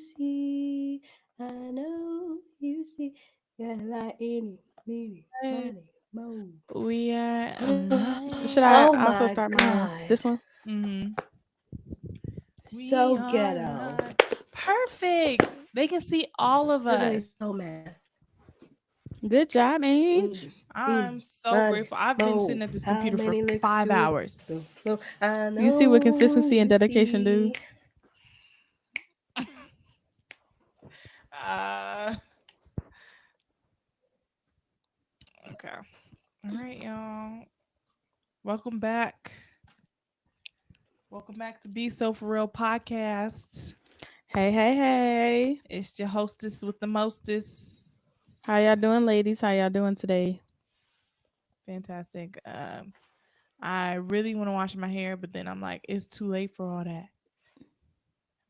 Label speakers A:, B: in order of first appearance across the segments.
A: see. I know you see. Yeah, like any, money, mo.
B: We are. Should I
A: Oh
B: also
A: my
B: start my
A: God.
B: this one?
C: Mm-hmm. We
A: So
C: are
A: ghetto.
C: not perfect. They can see all of
A: Literally
C: us.
A: so mad.
B: Good job, Ange.
C: I'm
A: Any,
C: so
A: money,
C: grateful. I've been sitting
A: mo.
C: at this
A: How
C: computer for
A: many licks
C: 5 hours.
A: the flow? I
B: You see what
A: know
B: consistency and
A: you
B: dedication do?
A: see.
C: Uh, okay. All right, y'all. Welcome back. Welcome back to Be So For Real Podcast.
B: Hey, hey, hey.
C: It's your hostess with the mostest.
B: How y'all doing, ladies? How y'all doing today?
C: Fantastic. I really want to wash my hair, but then I'm like, it's too late for all that.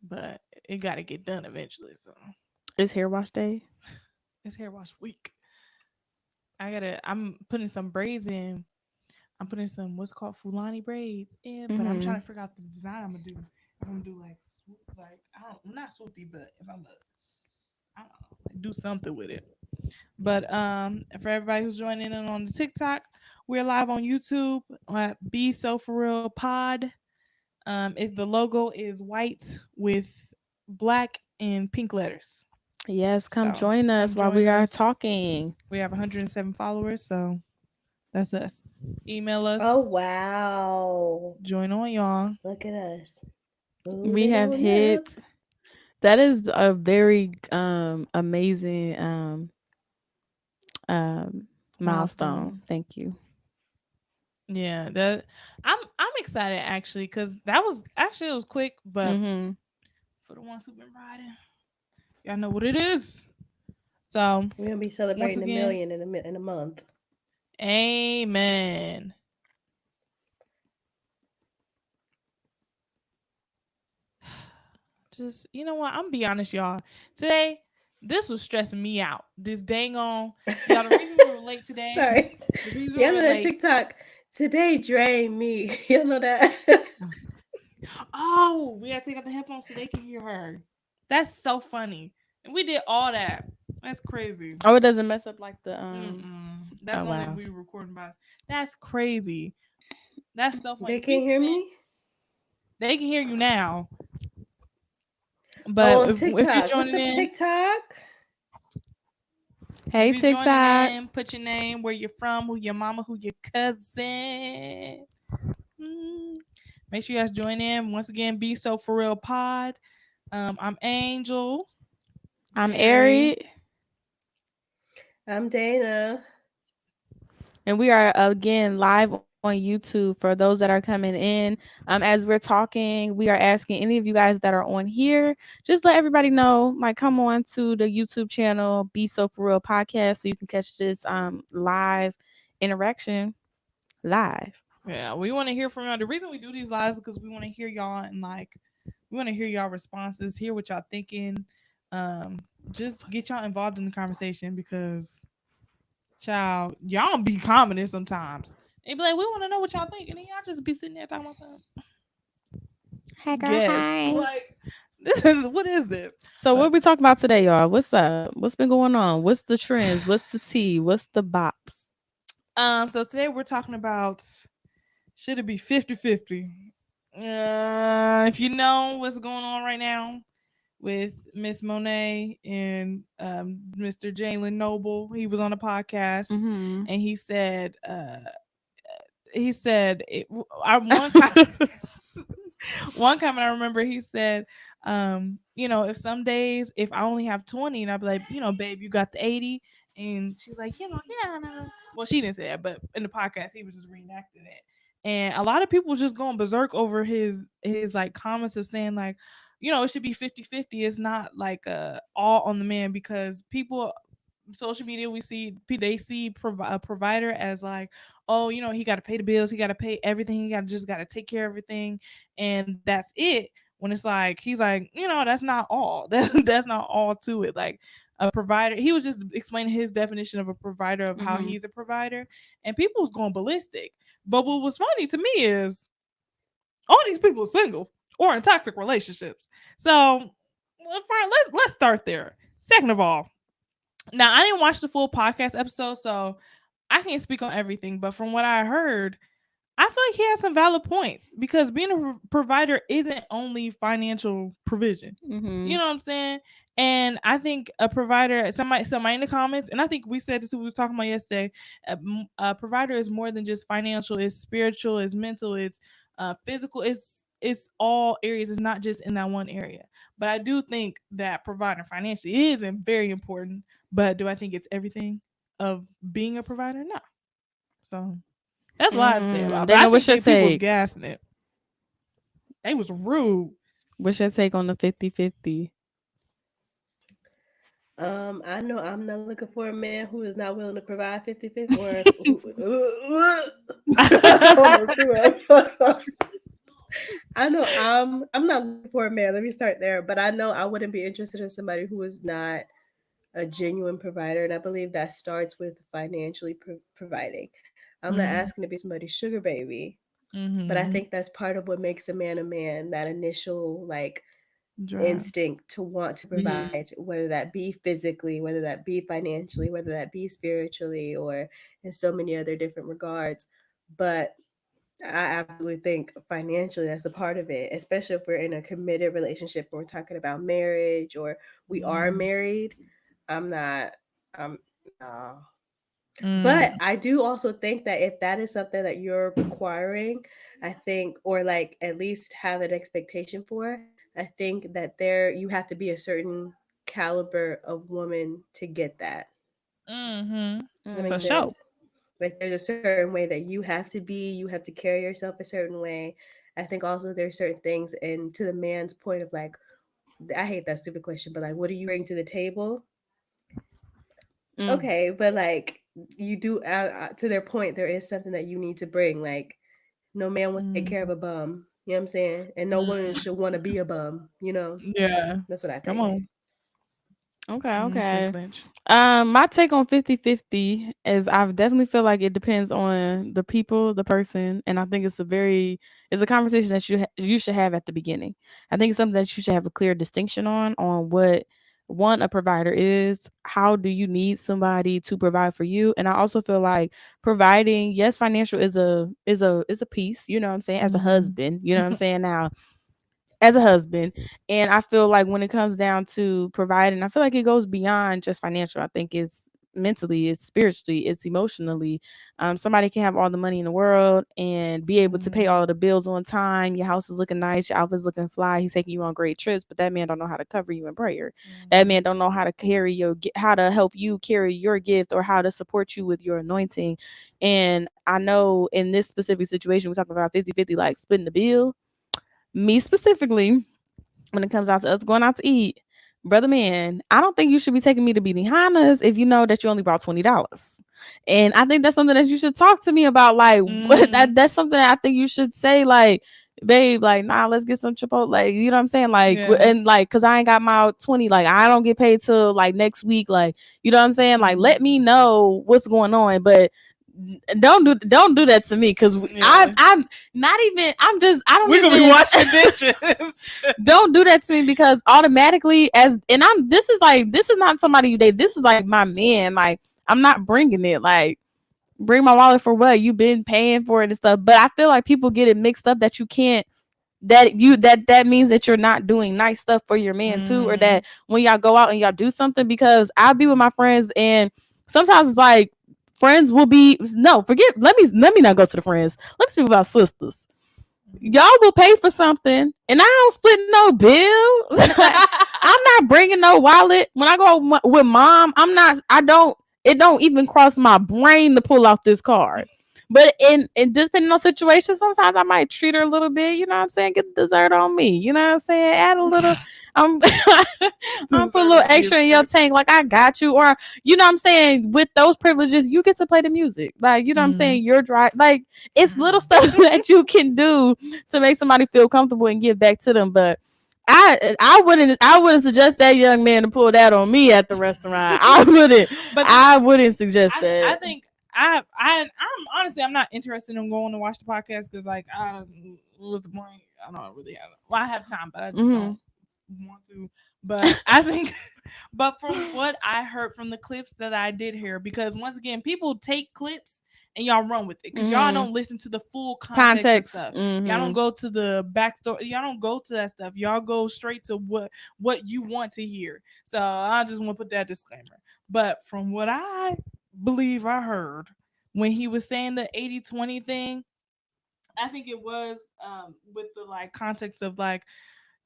C: But it got to get done eventually. So
B: It's hair wash day.
C: it's hair wash week. I'm putting some braids in. I'm putting some what's called Fulani braids in, but I'm
B: Mm-hmm.
C: trying to figure out the design I'm gonna do. If I'm gonna do like I don't not swoopy, but if I'm gonna I don't know, like do something with it. But for everybody who's joining in on the TikTok, we're live on YouTube at Be So For Real Pod. Is the logo is white with black and pink letters.
B: Yes, come
C: So
B: join us
C: come
B: while we
C: join
B: are
C: us.
B: talking.
C: We have 107 followers, so that's us. Email us.
A: Oh, wow.
C: Join on, y'all.
A: Look at us.
B: We
A: Moving
B: have
A: on up.
B: hit. That is a very amazing milestone. Thank you.
C: Yeah, that I'm excited actually because that was actually it was quick, but
B: Mm-hmm.
C: for the ones who've been riding, y'all know what it is. So
A: We're going to be
C: once
A: celebrating a
C: again,
A: million in a month.
C: amen. Just you know what? I'm gonna be honest, y'all. Today, this was stressing me out. This dang on y'all. The reason we were late today.
A: Sorry.
C: The reason we
A: Y'all
C: were
A: know that
C: late.
A: TikTok today drained me. Y'all know that?
C: Oh, we had to take out the headphones so they can hear her. That's so funny. And we did all that. That's crazy.
B: Oh, it doesn't mess up like the
C: That's
B: Oh
C: only if
B: wow.
C: we were recording by. That's crazy. That's so funny.
A: They
C: We
A: can't hear
C: spent.
A: me?
C: They can hear you now,
A: Oh,
C: but
A: on
C: if you're
A: TikTok. What's
C: joining
A: up,
C: in,
A: TikTok?
C: if
B: Hey
C: you're joining
B: TikTok.
C: in, put your name, where you're from, who your mama, who your cousin. Mm. Make sure you guys join in. Once again, Be So For Real Pod. I'm Angel.
B: I'm
C: Ari.
B: Ari.
A: I'm Dana.
B: And we are again live on YouTube for those that are coming in. As we're talking, we are asking any of you guys that are on here, just let everybody know, like, come on to the YouTube channel, Be So For Real Podcast, so you can catch this live interaction live.
C: Yeah, we want to hear from y'all. The reason we do these lives is because we want to hear y'all and we want to hear y'all responses, hear what y'all thinking. Just get y'all involved in the conversation because child, y'all be commenting sometimes. They be like, we want to know what y'all think, and then y'all just be sitting there talking about something.
B: Hey girl,
C: Yes,
B: hi.
C: like this is what is this?
B: So
C: But
B: what we talking about today, y'all? What's up? What's been going on? What's the trends? What's the tea? What's the bops?
C: so today we're talking about should it be 50-50? If you know what's going on right now with Miss Monet and Mr. Jalen Noble, he was on a podcast
B: Mm-hmm.
C: and he said I one comment I remember he said, if some days if I only have 20 and I'd be like, babe, you got the 80, and she's like, yeah, no. Well, she didn't say that, but in the podcast he was just reenacting it. And a lot of people just going berserk over his like comments of saying like, it should be 50-50. It's not like all on the man because people social media we see they see a provider as like, oh, he got to pay the bills, he got to pay everything, he got to take care of everything, and that's it. When it's like he's like, that's not all. That's not all to it. Like a provider, he was just explaining his definition of a provider of how
B: Mm-hmm.
C: he's a provider, and people was going ballistic. But what was funny to me is all these people are single or in toxic relationships. So well, fine, let's start there. Second of all, now I didn't watch the full podcast episode, so I can't speak on everything. But from what I heard, I feel like he has some valid points because being a provider isn't only financial provision. You
B: Mm-hmm.
C: know what I'm saying? And I think a provider, somebody in the comments, and I think we said this, we was talking about yesterday. A provider is more than just financial. It's spiritual. It's mental. It's physical. It's all areas. It's not just in that one area. But I do think that providing financially is very important. But do I think it's everything of being a provider? No. So that's what I'd say about it. But I
B: Dana,
C: think
B: what's your
C: people was
B: take?
C: gassing it. They was rude.
B: What's your take on the 50-50?
A: I know I'm not looking for a man who is not willing to provide 50-50 or almost threw up. I know I'm not looking for a man. Let me start there. But I know I wouldn't be interested in somebody who is not a genuine provider, and I believe that starts with financially providing. I'm not
C: Mm-hmm.
A: asking to be somebody's sugar baby, but I
C: Mm-hmm.
A: think that's part of what makes a man. That initial like
C: Drive.
A: instinct to want to
B: Mm-hmm.
A: provide, whether that be physically, whether that be financially, whether that be spiritually, or in so many other different regards. But I absolutely think financially that's a part of it, especially if we're in a committed relationship and we're talking about marriage or we are
C: Mm-hmm.
A: married. I'm not, no. But
C: Mm.
A: I do also think that if that is something that you're requiring, I think, or like at least have an expectation for, I think that there you have to be a certain caliber of woman to get that.
C: Mm-hmm.
A: That
C: For
A: makes
B: Mm-hmm.
C: sure.
A: sense. Like there's a certain way that you have to be, you have to carry yourself a certain way. I think also there's certain things, and to the man's point of like, I hate that stupid question, but like, what do you bring to the table?
B: Mm.
A: Okay, but like you do, to their point, there is something that you need to bring. Like no man will take care of
C: Mm.
A: a bum. You know what I'm saying? And no woman
C: Mm.
A: should want to be a bum. You know,
C: Yeah.
A: that's what I
C: Come
A: think.
C: on.
B: Okay,
C: Snake
B: okay.
C: Lynch.
B: My take on 50-50 is I definitely feel like it depends on the people, the person, and I think it's a conversation that you should have at the beginning. I think it's something that you should have a clear distinction on what one a provider is. How do you need somebody to provide for you? And I also feel like providing, yes, financial is a piece, you know what I'm saying, as a
C: Mm-hmm.
B: husband, you know what I'm saying now as a husband. And I feel like when it comes down to providing, I feel like it goes beyond just financial. I think it's mentally, it's spiritually, it's emotionally. Somebody can have all the money in the world and be able to pay
C: Mm-hmm.
B: all of the bills on time. Your house is looking nice, your outfit's looking fly. He's taking you on great trips, but that man don't know how to cover you in prayer. That
C: Mm-hmm.
B: man don't know how to how to help you carry your gift or how to support you with your anointing. And I know in this specific situation, we're talking about 50-50, like splitting the bill. Me specifically, when it comes out to us going out to eat, brother man, I don't think you should be taking me to Benihana's if you know that you only brought $20. And I think that's something that you should talk to me about. Like, what
C: Mm-hmm.
B: that's something that I think you should say, like, babe, like, nah, let's get some Chipotle. Like, you know what I'm saying? Like,
C: Yeah.
B: and like, cause I ain't got my 20, like, I don't get paid till like next week. Like, you know what I'm saying? Like,
C: Mm-hmm.
B: let me know what's going on. But don't do that to me because
C: Yeah.
B: I'm not even I don't
C: We're gonna be
B: even
C: washing dishes.
B: don't do that to me because automatically as and I'm this is not somebody you date, this is like my man, like I'm not bringing it, like bring my wallet for what you've been paying for it and stuff. But I feel like people get it mixed up that you can't that means that you're not doing nice stuff for your man too, or
C: Mm-hmm.
B: that when y'all go out and y'all do something, because I'll be with my friends and sometimes it's like friends will be no forget let me not go to the friends, let's speak about sisters. Y'all will pay for something and I don't split no bill. I'm not bringing no wallet when I go with mom. I don't, it don't even cross my brain to pull out this card. But in depending on situation, sometimes I might treat her a little bit, you know what I'm saying, get the dessert on me, you know what I'm saying, add a little I'm I'm put a
C: Dessert
B: little
C: on you.
B: extra in your tank, like I got you. Or you know what I'm saying, with those privileges you get to play the music, like you know what I'm
C: Mm-hmm.
B: saying, you're dry, like it's little stuff that you can do to make somebody feel comfortable and give back to them. But I wouldn't suggest that young man to pull that on me at the restaurant.
C: But
B: I wouldn't suggest
C: I
B: that.
C: think I'm honestly I'm not interested in going to watch the podcast because like I was the point. I don't really have. Well, I have time, but I just don't
B: Hmm.
C: want to. But I think, but from what I heard from the clips that I did hear, because once again, people take clips and y'all run with it because y'all don't listen to the full context of stuff. Y'all don't go to the backstory. Y'all don't go to that stuff. Y'all go straight to what you want to hear. So I just want to put that disclaimer. But from what I believe I heard when he was saying the 80-20 thing, I think it was with the like context of like,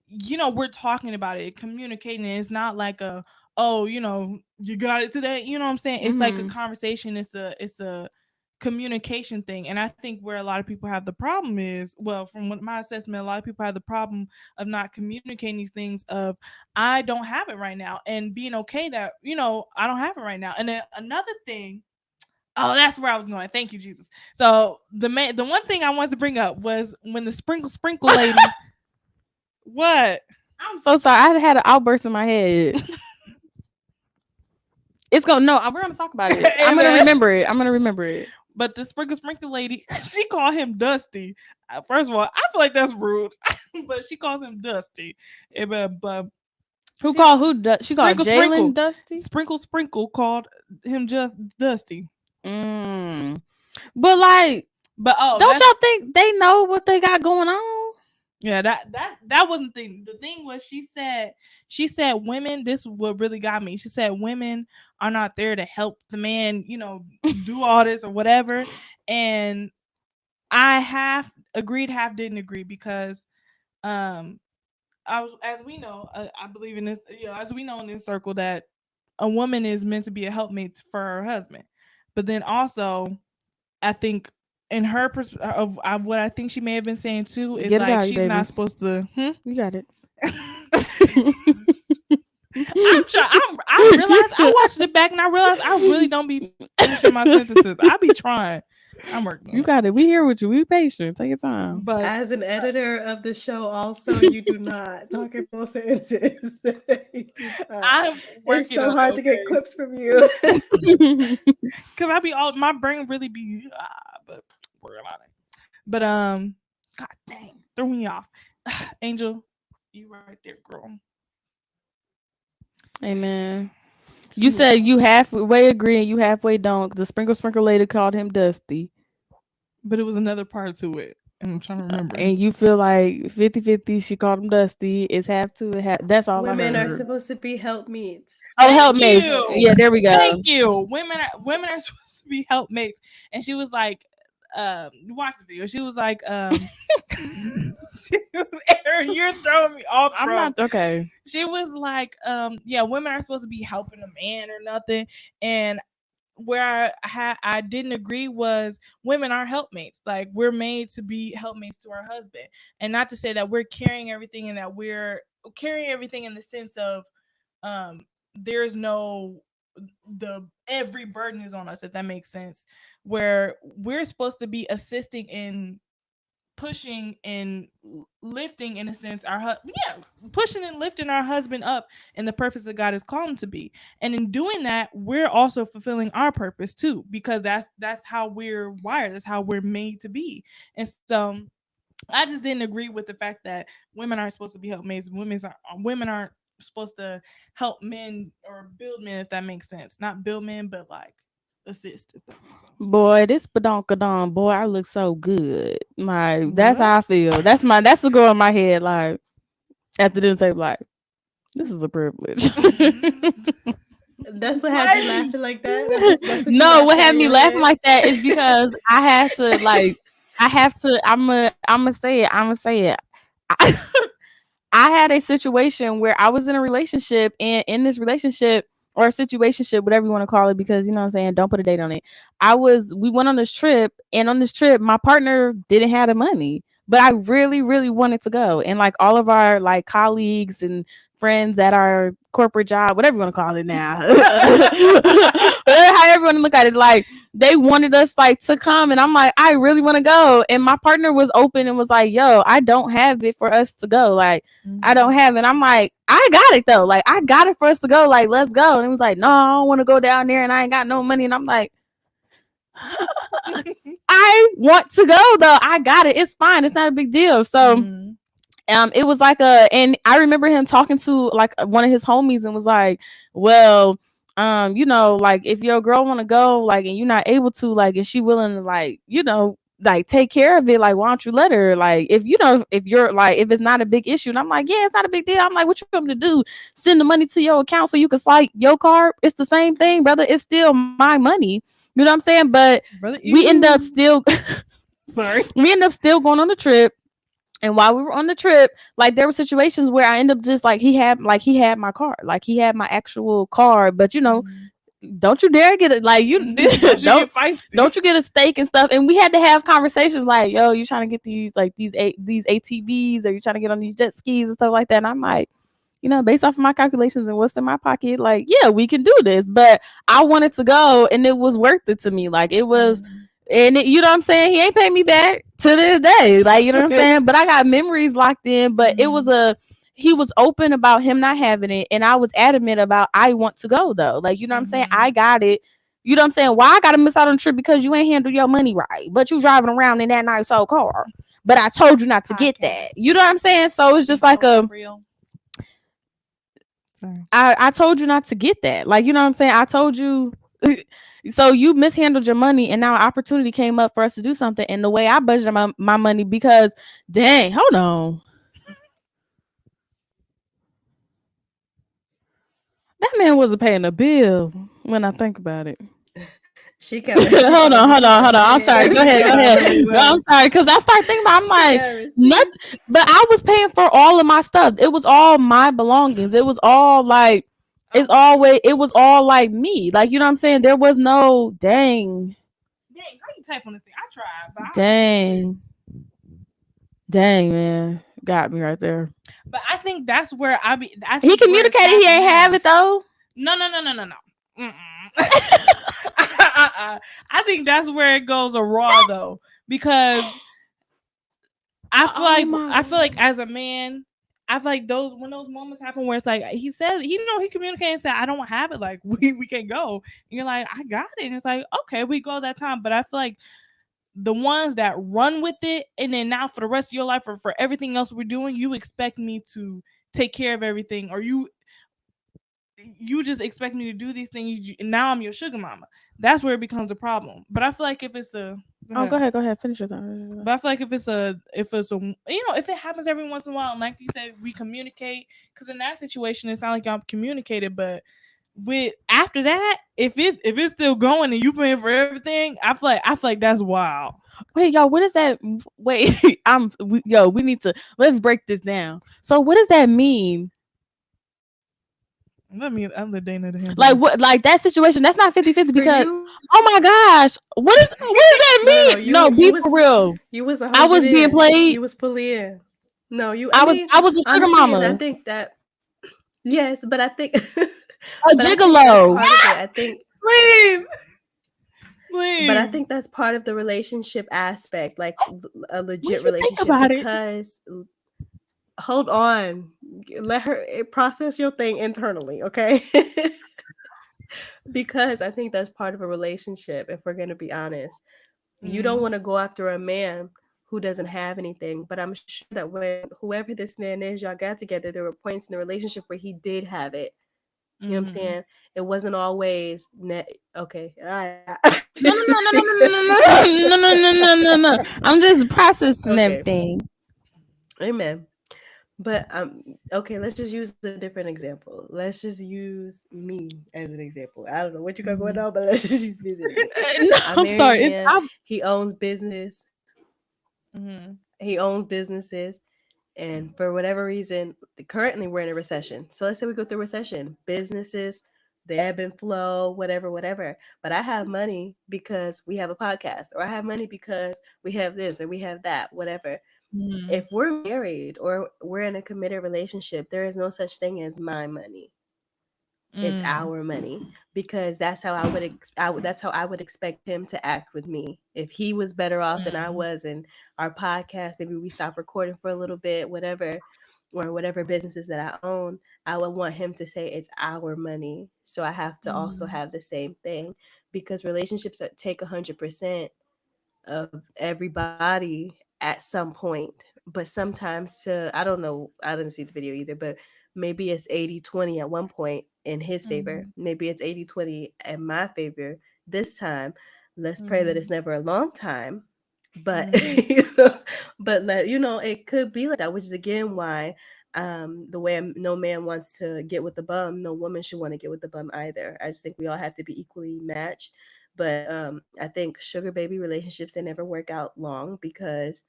C: we're talking about it, communicating. It's not like oh, you got it today. You know what I'm saying? It's like a conversation. It's a communication thing. And I think where a lot of people have the problem is, well, from what my assessment, a lot of people have the problem of not communicating these things of, I don't have it right now, and being okay that, I don't have it right now. And then another thing, oh, that's where I was going. Thank you, Jesus. So the one thing I wanted to bring up was when the sprinkle lady. What?
B: I'm so sorry. I had an outburst in my head. We're gonna talk about it. I'm gonna remember it.
C: But the sprinkle lady, she called him Dusty. First of all, I feel like that's rude, but she calls him Dusty. But
B: who called who? She called
C: Sprinkle.
B: Jalen Dusty.
C: Sprinkle called him just Dusty.
B: But like, don't y'all think they know what they got going on?
C: Yeah, that wasn't the thing. The thing was she said women, this is what really got me. She said women are not there to help the man, do all this or whatever. And I half agreed, half didn't agree, because as we know, I believe in this, as we know in this circle, that a woman is meant to be a helpmate for her husband. But then also, I think in her of what I think she may have been saying too is like she's not supposed to.
B: You got it.
C: I'm trying. I realized I watched it back and I realized I really don't be finishing my sentences. I be trying. I'm working.
B: You got it. We here with you. We patient. Take your time.
A: But as an editor of the show, also, you do not talk in full sentences.
C: I'm working.
A: It's so hard to get clips from you
C: because I be my brain really be. But we're on it. But God dang, threw me off. Angel, you right there, girl.
B: Amen. You said you halfway agree and you halfway don't. The sprinkle lady called him Dusty.
C: But it was another part to it. And I'm trying to remember.
B: And you feel like 50-50, she called him Dusty. It's half to half. That's all
A: Women
B: I heard.
A: are supposed to be helpmates.
B: Oh, helpmates. Yeah, there we go.
C: Thank you. Women are supposed to be helpmates. And she was like, watch the video. She was like, Aaron, you're throwing me off.
B: I'm not okay.
C: She was like, women are supposed to be helping a man or nothing. And where I didn't agree was women are helpmates. Like, we're made to be helpmates to our husband, and not to say that we're carrying everything and that we're carrying everything in the sense of there's no every burden is on us, if that makes sense, where we're supposed to be assisting in pushing and lifting, in a sense, pushing and lifting our husband up in the purpose that God has called him to be. And in doing that, we're also fulfilling our purpose too, because that's how we're wired. That's how we're made to be. And so I just didn't agree with the fact that women aren't supposed to be helpmates. Women aren't supposed to help men or build men, if that makes sense. Not build men, but like assist.
B: Boy, this badonkadon, boy, I look so good. That's how I feel. That's the girl in my head. Like, at the dinner table, like, this is a privilege.
A: That's what had you laughing like that?
B: No, what had me laughing like that is because I have to, I'm gonna say it. I had a situation where I was in a relationship, and in this relationship, or a situationship, whatever you want to call it, because, you know what I'm saying, don't put a date on it. We went on this trip, and on this trip, my partner didn't have the money, but I really, really wanted to go. And like all of our like colleagues and friends at our corporate job, whatever you want to call it now, how everyone look at it, like they wanted us like to come, and I'm like, I really want to go. And my partner was open and was like, yo, I don't have it for us to go. Like, I don't have it. I'm like, I got it though. Like, I got it for us to go. Like, let's go. And he was like, no, I don't want to go down there and I ain't got no money. And I'm like, I want to go though. I got it. It's fine. It's not a big deal. So It was like and I remember him talking to like one of his homies and was like, well, like if your girl want to go, like, and you're not able to, like, is she willing to, like, like take care of it, like, why don't you let her, like, if if you're like, if it's not a big issue. And I'm like, yeah, it's not a big deal. I'm like, what you want me to do, send the money to your account so you can swipe your card? It's the same thing, brother. It's still my money. You know what I'm saying? But
C: Brother,
B: we end up
C: you.
B: still
C: Sorry.
B: we end up still going on the trip. And while we were on the trip, like, there were situations where I end up just like, he had my card, like he had my actual card, but don't you dare get it, like, you
C: Don't you
B: don't
C: get feisty?
B: don't you get a steak and stuff. And we had to have conversations like, yo, you trying to get these, like, these ATVs, or you trying to get on these jet skis and stuff like that. And I'm like, based off of my calculations and what's in my pocket, like, yeah, we can do this. But I wanted to go, and it was worth it to me. Like, it was, and you know what I'm saying? He ain't paid me back to this day. Like, you know what I'm saying? But I got memories locked in. But it was he was open about him not having it. And I was adamant about, I want to go though. Like, you know what I'm saying? I got it. You know what I'm saying? Why I gotta miss out on the trip because you ain't handle your money right, but you driving around in that nice old car. But I told you not to get that. You know what I'm saying? So it's just like a
C: real. Sorry.
B: I told you not to get that. Like, you know what I'm saying? I told you. So you mishandled your money, and now an opportunity came up for us to do something. And the way I budgeted my money, because dang, hold on. That man wasn't paying a bill when I think about it.
A: She coming.
B: hold on. I'm sorry. Go ahead.
C: Really
B: No,
C: well.
B: I'm sorry. Cause I started thinking about, I'm like,
A: Not.
B: nothing, but I was paying for all of my stuff. It was all my belongings. It was all like, it was all like me. Like, you know what I'm saying? There was no dang.
C: Dang, how you type on this thing? I tried, but
B: Dang. Dang, man. Got me right there.
C: But I think that's where I be. I
B: He
C: think where it's
B: communicated he ain't have
C: happening
B: it though.
C: now. No. I think that's where it goes raw though, because I feel like as a man, I feel like when those moments happen where it's like he says, he communicated and said, I don't have it, like we can go. And you're like, I got it. And it's like, okay, we go that time. But I feel like the ones that run with it, and then now for the rest of your life or for everything else we're doing, you expect me to take care of everything, or you just expect me to do these things, and now I'm your sugar mama. That's where it becomes a problem. But I feel like if it's a
B: Go ahead, finish your thought.
C: but I feel like if it's a if it happens every once in a while, and like you said, we communicate, because in that situation it sounds like y'all communicated. But with after that, if it's still going and you paying for everything, I feel like that's wild.
B: Wait, y'all, what is that? Wait, we need to, let's break this down. So what does that mean?
C: I'm the Dana to handle
B: Like
C: this.
B: what? Like that situation? That's not 50-50 because oh my gosh, what does that mean? No, be for real.
A: You was
B: I was being played.
A: You was fully in. No,
B: I was a sugar mama.
A: I think that yes, but I think
B: a gigolo.
A: I think
C: Please.
A: But I think that's part of the relationship aspect, like a legit
B: What do you
A: relationship.
B: think about
A: because hold on, let her process your thing internally, okay? Because I think that's part of a relationship. If we're going to be honest, you don't want to go after a man who doesn't have anything. But I'm sure that when whoever this man is, y'all got together, there were points in the relationship where he did have it. You know what I'm saying? It wasn't always okay.
B: No. I'm just processing everything.
A: Amen. But okay, let's just use a different example. Let's just use me as an example. I don't know what you got going on, but let's just use me as an example.
B: No, I'm sorry.
A: He owns business.
C: Mm-hmm.
A: He owns businesses. And for whatever reason, currently we're in a recession. So let's say we go through a recession. Businesses, the ebb and flow, whatever. But I have money because we have a podcast, or I have money because we have this or we have that, whatever.
C: Mm-hmm.
A: If we're married or we're in a committed relationship, there is no such thing as my money. It's our money, because that's how that's how I would expect him to act with me. If he was better off than I was in our podcast, maybe we stop recording for a little bit, whatever, or whatever businesses that I own, I would want him to say it's our money. So I have to also have the same thing, because relationships that take 100% of everybody at some point, but sometimes to, I don't know, I didn't see the video either, but maybe it's 80-20 at one point in his favor.
C: Mm-hmm.
A: Maybe it's 80-20 in my favor this time. Let's pray that
C: Mm-hmm.
A: it's never a long time. But
C: Mm-hmm.
A: but it could be like that, which is again why the way no man wants to get with the bum, no woman should want to get with the bum either. I just think we all have to be equally matched. But I think sugar baby relationships, they never work out long because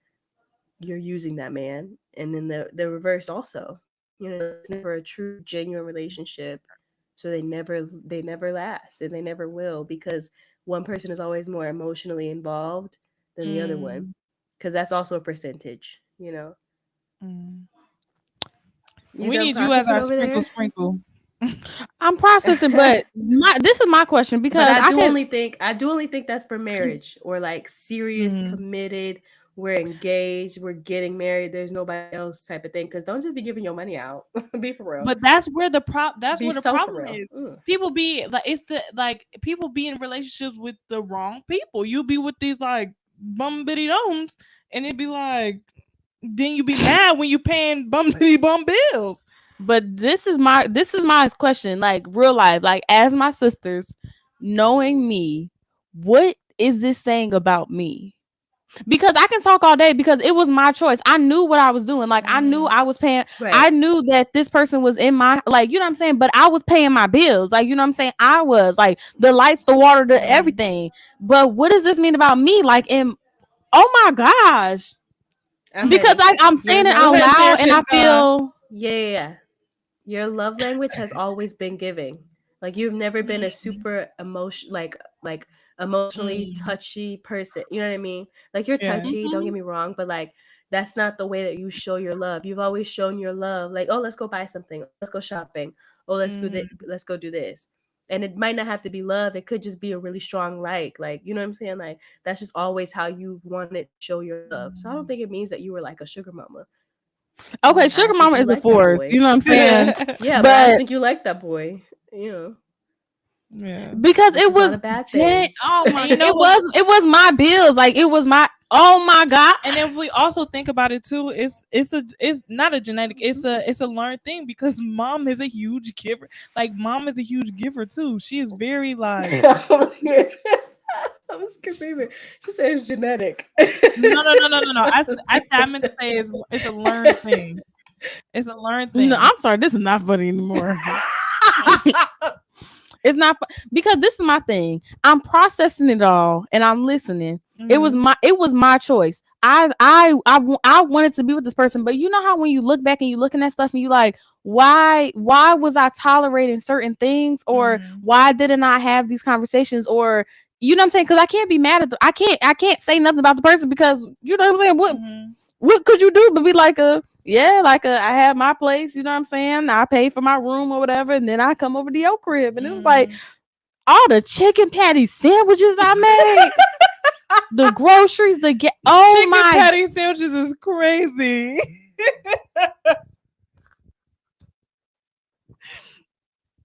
A: you're using that man. And then the reverse also, it's never a true genuine relationship. So they never last, and they never will, because one person is always more emotionally involved than the other one,
C: Mm.
A: because that's also a percentage.
C: Mm.
A: You
C: We
A: done
C: need you as
A: processing
C: our
A: over there?
C: sprinkle.
B: I'm processing, but this is my question
A: But
B: because I can.
A: I do only think that's for marriage, or like serious,
C: Mm.
A: committed, we're engaged, we're getting married, there's nobody else type of thing. Because don't just be giving your money out. Be for real.
C: But that's
A: Be
C: where the
A: so for
C: problem
A: real.
C: is.
A: Mm.
C: People be like, it's the like people be in relationships with the wrong people. You be with these like bum bitty domes, and it be like, then you be mad when you paying bum bitty bum bills.
B: But this is my question, like real life, like as my sisters, knowing me, what is this saying about me? Because I can talk all day because it was my choice. I knew what I was doing. Like I knew
C: Mm-hmm.
B: I was paying.
A: Right.
B: I knew that this person was in my, like, you know what I'm saying. But I was paying my bills. Like, you know what I'm saying. I was like the lights, the water, the
C: Mm-hmm.
B: everything. But what does this mean about me? Like, oh my gosh.
A: I'm
B: Because
A: ready.
B: I'm
A: Your
B: saying it
A: love
C: Go
B: out
C: ahead,
A: language.
B: loud and I
C: therapist God.
B: feel.
A: Yeah, yeah, yeah. Your love language has always been giving. Like you've never been a super like emotionally
C: Mm.
A: touchy person. You know what I mean? Like you're
C: Yeah.
A: touchy, don't get
B: Mhm.
A: me wrong, but like that's not the way that you show your love. You've always shown your love like, "Oh, let's go buy something. Let's go shopping. Oh,
C: Mm-hmm.
A: let's go do this." And it might not have to be love. It could just be a really strong like, you know what I'm saying? Like that's just always how you wanted to show your love. So I don't think it means that you were like a sugar mama.
B: Okay,
A: I
B: sugar
A: just think
B: mama
A: you
B: is a
A: like that
B: force. You
A: boy.
B: know what I'm saying?
A: Yeah, but I just
B: But
A: think you like that boy. You know,
C: Yeah.
B: because
A: which
B: it
A: is not
B: was
A: a bad thing.
B: oh
C: And
B: my,
C: you know
B: it
C: what?
B: was my bills. Like it was my, oh my god.
C: And if we also think about it too, it's not a genetic,
A: Mhm.
C: it's a learned thing because mom is a huge giver. Like mom is a huge giver too. She is very like,
A: I was screaming. She said it's genetic.
C: no. I meant to say it's a learned thing. It's a learned
B: No,
C: thing.
B: I'm sorry, this is not funny anymore. It's not because this is my thing. I'm processing it all and I'm listening.
C: Mm-hmm.
B: It was my choice. I wanted to be with this person, but you know how when you look back and you looking at stuff and you like, why was I tolerating certain things, or
C: Mm-hmm.
B: why didn't I have these conversations, or you know what I'm saying? Because I can't be mad at I can't say nothing about the person because you know what I'm saying.
C: Mm-hmm.
B: What could you do but be like I have my place, you know what I'm saying? I pay for my room or whatever, and then I come over to your crib. And it's like
C: Mm-hmm.
B: all the chicken patty sandwiches I made, the groceries, oh
C: Chicken
B: my.
C: patty sandwiches is crazy.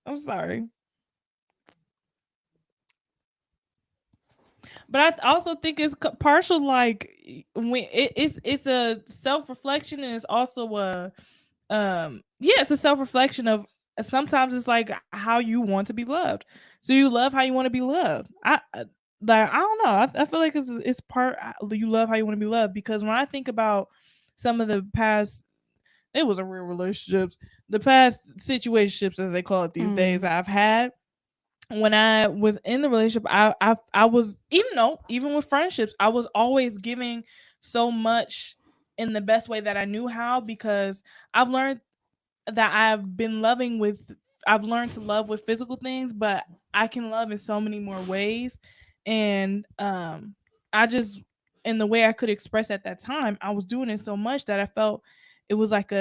C: I'm sorry. But I also think it's partial, like when it's a self reflection, and it's also a yeah, it's a self reflection of sometimes it's like how you want to be loved. So you love how you want to be loved. Like I don't know. I feel like it's part you love how you want to be loved, because when I think about some of the past, it was a real relationships, the past situationships as they call it these days I've had, when I was in the relationship, I was, even with friendships, I was always giving so much in the best way that I knew how, because I've learned that I've learned to love with physical things, but I can love in so many more ways. And I just, in the way I could express at that time, I was doing it so much that I felt it was like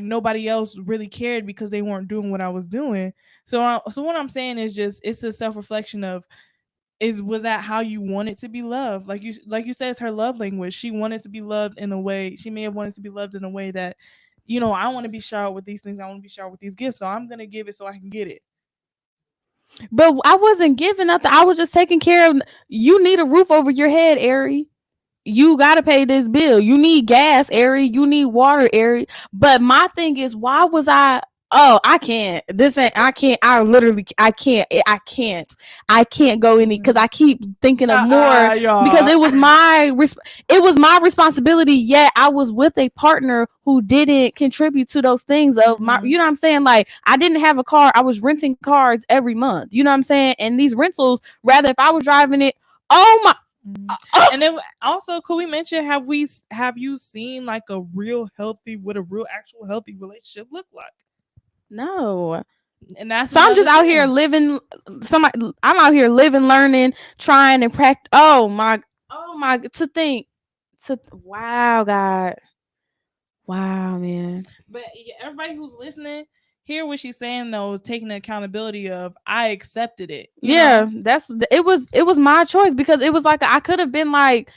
C: nobody else really cared because they weren't doing what I was doing. So what I'm saying is just, it's a self reflection of, was that how you wanted to be loved? Like you said, it's her love language. She wanted to be loved in a way. She may have wanted to be loved in a way that, I want to be showered with these things. I want to be showered with these gifts. So I'm gonna give it so I can get it.
B: But I wasn't giving nothing. I was just taking care of. You need a roof over your head, Ari. you got to pay this bill. You need gas, Ari. You need water, Ari. But my thing is, why was I? Oh, I can't. This ain't. I can't. I literally. I can't. I can't. I can't go any because I keep thinking of more because
C: y'all.
B: it was my. It was my responsibility. Yet I was with a partner who didn't contribute to those things of my. You know what I'm saying? Like I didn't have a car. I was renting cars every month. You know what I'm saying? And these rentals, rather if I was driving it. Oh my.
C: And then also, could we mention have you seen like a real healthy what a real actual healthy relationship look like?
B: No.
C: And that's
B: So I'm just out
C: thing.
B: here living. I'm out here living, learning, trying and practice. Oh my. To think. Wow, God. Wow, man.
C: But everybody who's listening, hear what she's saying though, is taking the accountability of I accepted it. You know?
B: It was my choice because it was like I could have been like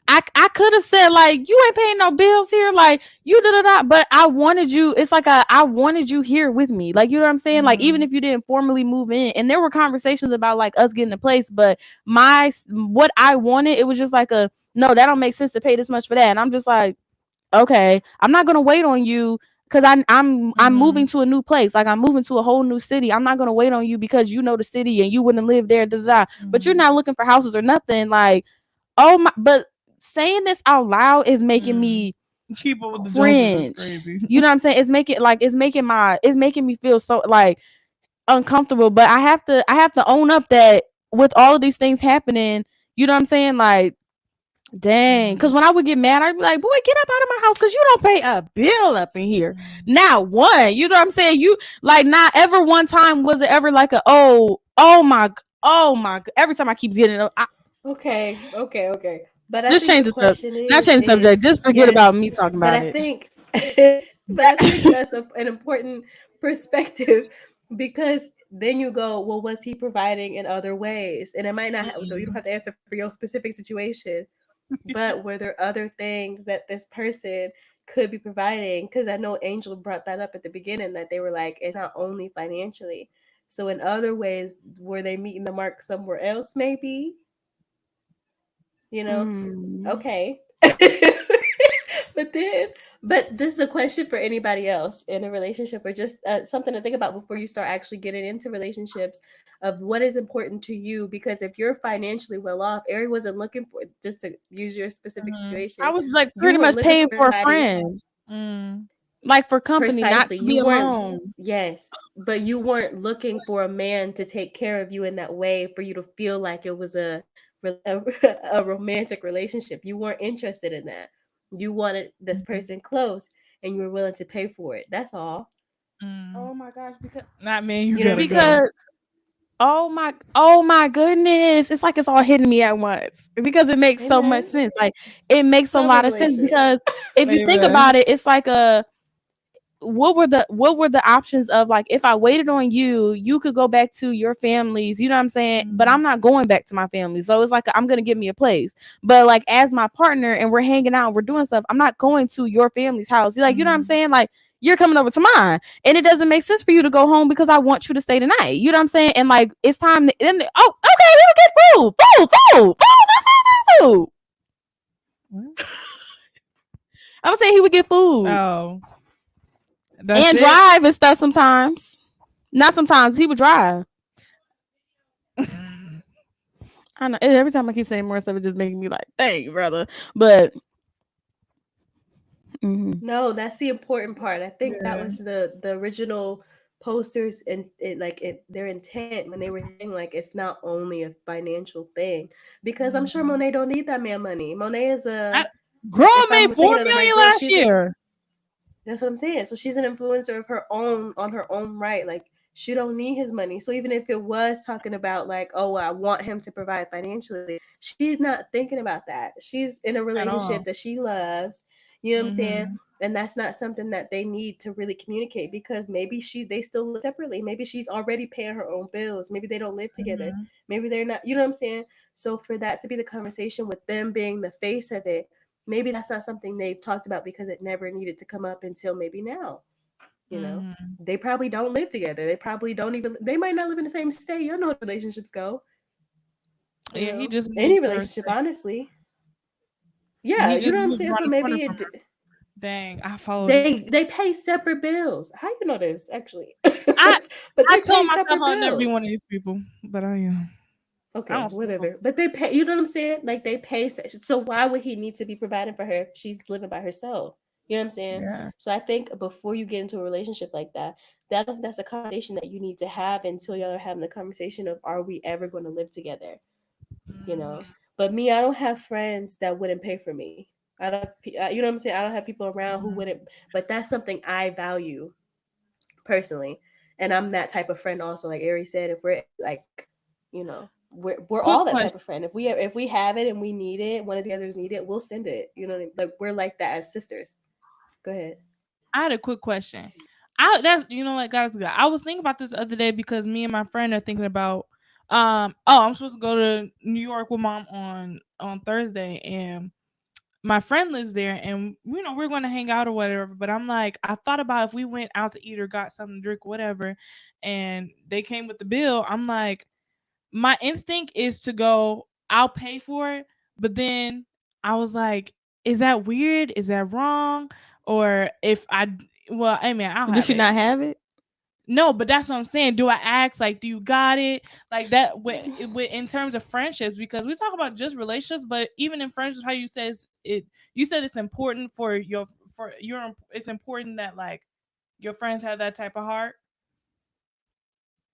B: I could have said like you ain't paying no bills here, like you but I wanted you. It's like I wanted you here with me, like you know what I'm saying. Like even if you didn't formally move in, and there were conversations about like us getting a place, but what I wanted, it was just like a no, that don't make sense to pay this much for that, and I'm just like okay, I'm not gonna wait on you because I'm moving to a new place, like I'm moving to a whole new city. I'm not gonna wait on you because you know the city and you wouldn't live there, but you're not looking for houses or nothing, like. Oh my, but saying this out loud is making me
C: keep up with the
B: cringe.
C: crazy.
B: You know what I'm saying? It's making me feel so like uncomfortable. But I have to own up that with all of these things happening, you know what I'm saying? Like, dang. Because when I would get mad, I'd be like, boy, get up out of my house because you don't pay a bill up in here. Not one. You know what I'm saying? You like not ever one time was it ever like a oh my. Every time I keep getting it.
A: Okay. But I
B: Just
A: think
B: change
A: the
B: the subject.
A: question
B: Not change the subject. Just forget about me talking about it.
A: But I think that's an important perspective because then you go, well, was he providing in other ways? And it might not. You don't have to answer for your specific situation, but were there other things that this person could be providing? Because I know Angel brought that up at the beginning that they were like, it's not only financially. So in other ways, were they meeting the mark somewhere else? Maybe. Okay. but this is a question for anybody else in a relationship or just something to think about before you start actually getting into relationships of what is important to you, because if you're financially well off, Ari wasn't looking for, just to use your specific situation,
B: I was like pretty much paying for a friend, like for company, not to be alone.
A: Yes, but you weren't looking for a man to take care of you in that way for you to feel like it was a romantic relationship. You weren't interested in that. You wanted this person close and you were willing to pay for it. That's all.
B: Oh my gosh, because
C: not me.
B: Because oh my goodness, it's like it's all hitting me at once because it makes so much sense. Like it makes a lot of sense because if you think about it, it's like what were the options of like if I waited on you, you could go back to your families, you know what I'm saying? But I'm not going back to my family. So it's like I'm gonna give me a place. But like as my partner and we're hanging out and we're doing stuff, I'm not going to your family's house. You're like, you know what I'm saying? Like you're coming over to mine. And it doesn't make sense for you to go home because I want you to stay tonight. You know what I'm saying? And like it's time to okay, we will get food. I'm saying he would get food.
C: Oh.
B: And drive and stuff sometimes. Not sometimes. He would drive. I know. Every time I keep saying more stuff, it just making me like, dang, brother. But
A: no, that's the important part. I think that was the original posters and their intent when they were saying like it's not only a financial thing, because I'm sure Monet don't need that man money. Monet is
C: girl made $4 million last year.
A: That's what I'm saying. So she's an influencer of her own on her own right. Like she don't need his money. So even if it was talking about like, oh, I want him to provide financially, she's not thinking about that. She's in a relationship that she loves. You know what I'm saying? And that's not something that they need to really communicate, because maybe they still live separately. Maybe she's already paying her own bills. Maybe they don't live together. Maybe they're not, you know what I'm saying? So for that to be the conversation with them being the face of it, maybe that's not something they've talked about because it never needed to come up until maybe now. You know, they probably don't live together. They probably don't even, they might not live in the same state. You don't know how relationships go.
C: Yeah, he just
A: any relationship, honestly.
C: and
A: Yeah,
C: he
A: you
C: just
A: know what I'm
C: moved
A: saying.
C: around
A: So
C: the corner
A: maybe
C: from
A: it
C: her. Dang, I followed it.
A: they pay separate bills. How you know this actually?
C: I
A: But
C: I
A: they
C: told
A: pay
C: myself
A: separate
C: I'll never be
A: bills.
C: one of these people, but I am. I
A: Okay,
C: don't steal.
A: whatever. But they pay. You know what I'm saying? Like they pay. So why would he need to be providing for her if she's living by herself? You know what I'm saying?
C: Yeah.
A: So I think before you get into a relationship like that, that's a conversation that you need to have until y'all are having the conversation of are we ever going to live together? You
C: Mm,
A: know. But me, I don't have friends that wouldn't pay for me. I don't. You know what I'm saying? I don't have people around who
C: mm.
A: wouldn't. But that's something I value personally, and I'm that type of friend also. Like Ari said, if we're like, you know, we're all
C: Quick
A: that type
C: question.
A: of friend. If we have it and we need it, one of the others need it, we'll send it. You know what I mean? Like we're like that as sisters. Go ahead.
C: I had a quick question. I that's you know what, guys. I was thinking about this the other day because me and my friend are thinking about. I'm supposed to go to New York with mom on Thursday, and my friend lives there, and we're going to hang out or whatever. But I'm like, I thought about if we went out to eat or got something to drink, whatever, and they came with the bill. I'm like, my instinct is to go, I'll pay for it. But then I was like, is that weird? Is that wrong? Or if well, hey man, I'll
B: Does
C: have
B: she
C: it.
B: not have it?
C: No, but that's what I'm saying. Do I ask like, do you got it? Like that with in terms of friendships, because we talk about just relationships, but even in friendships, how you said it's important it's important that like your friends have that type of heart.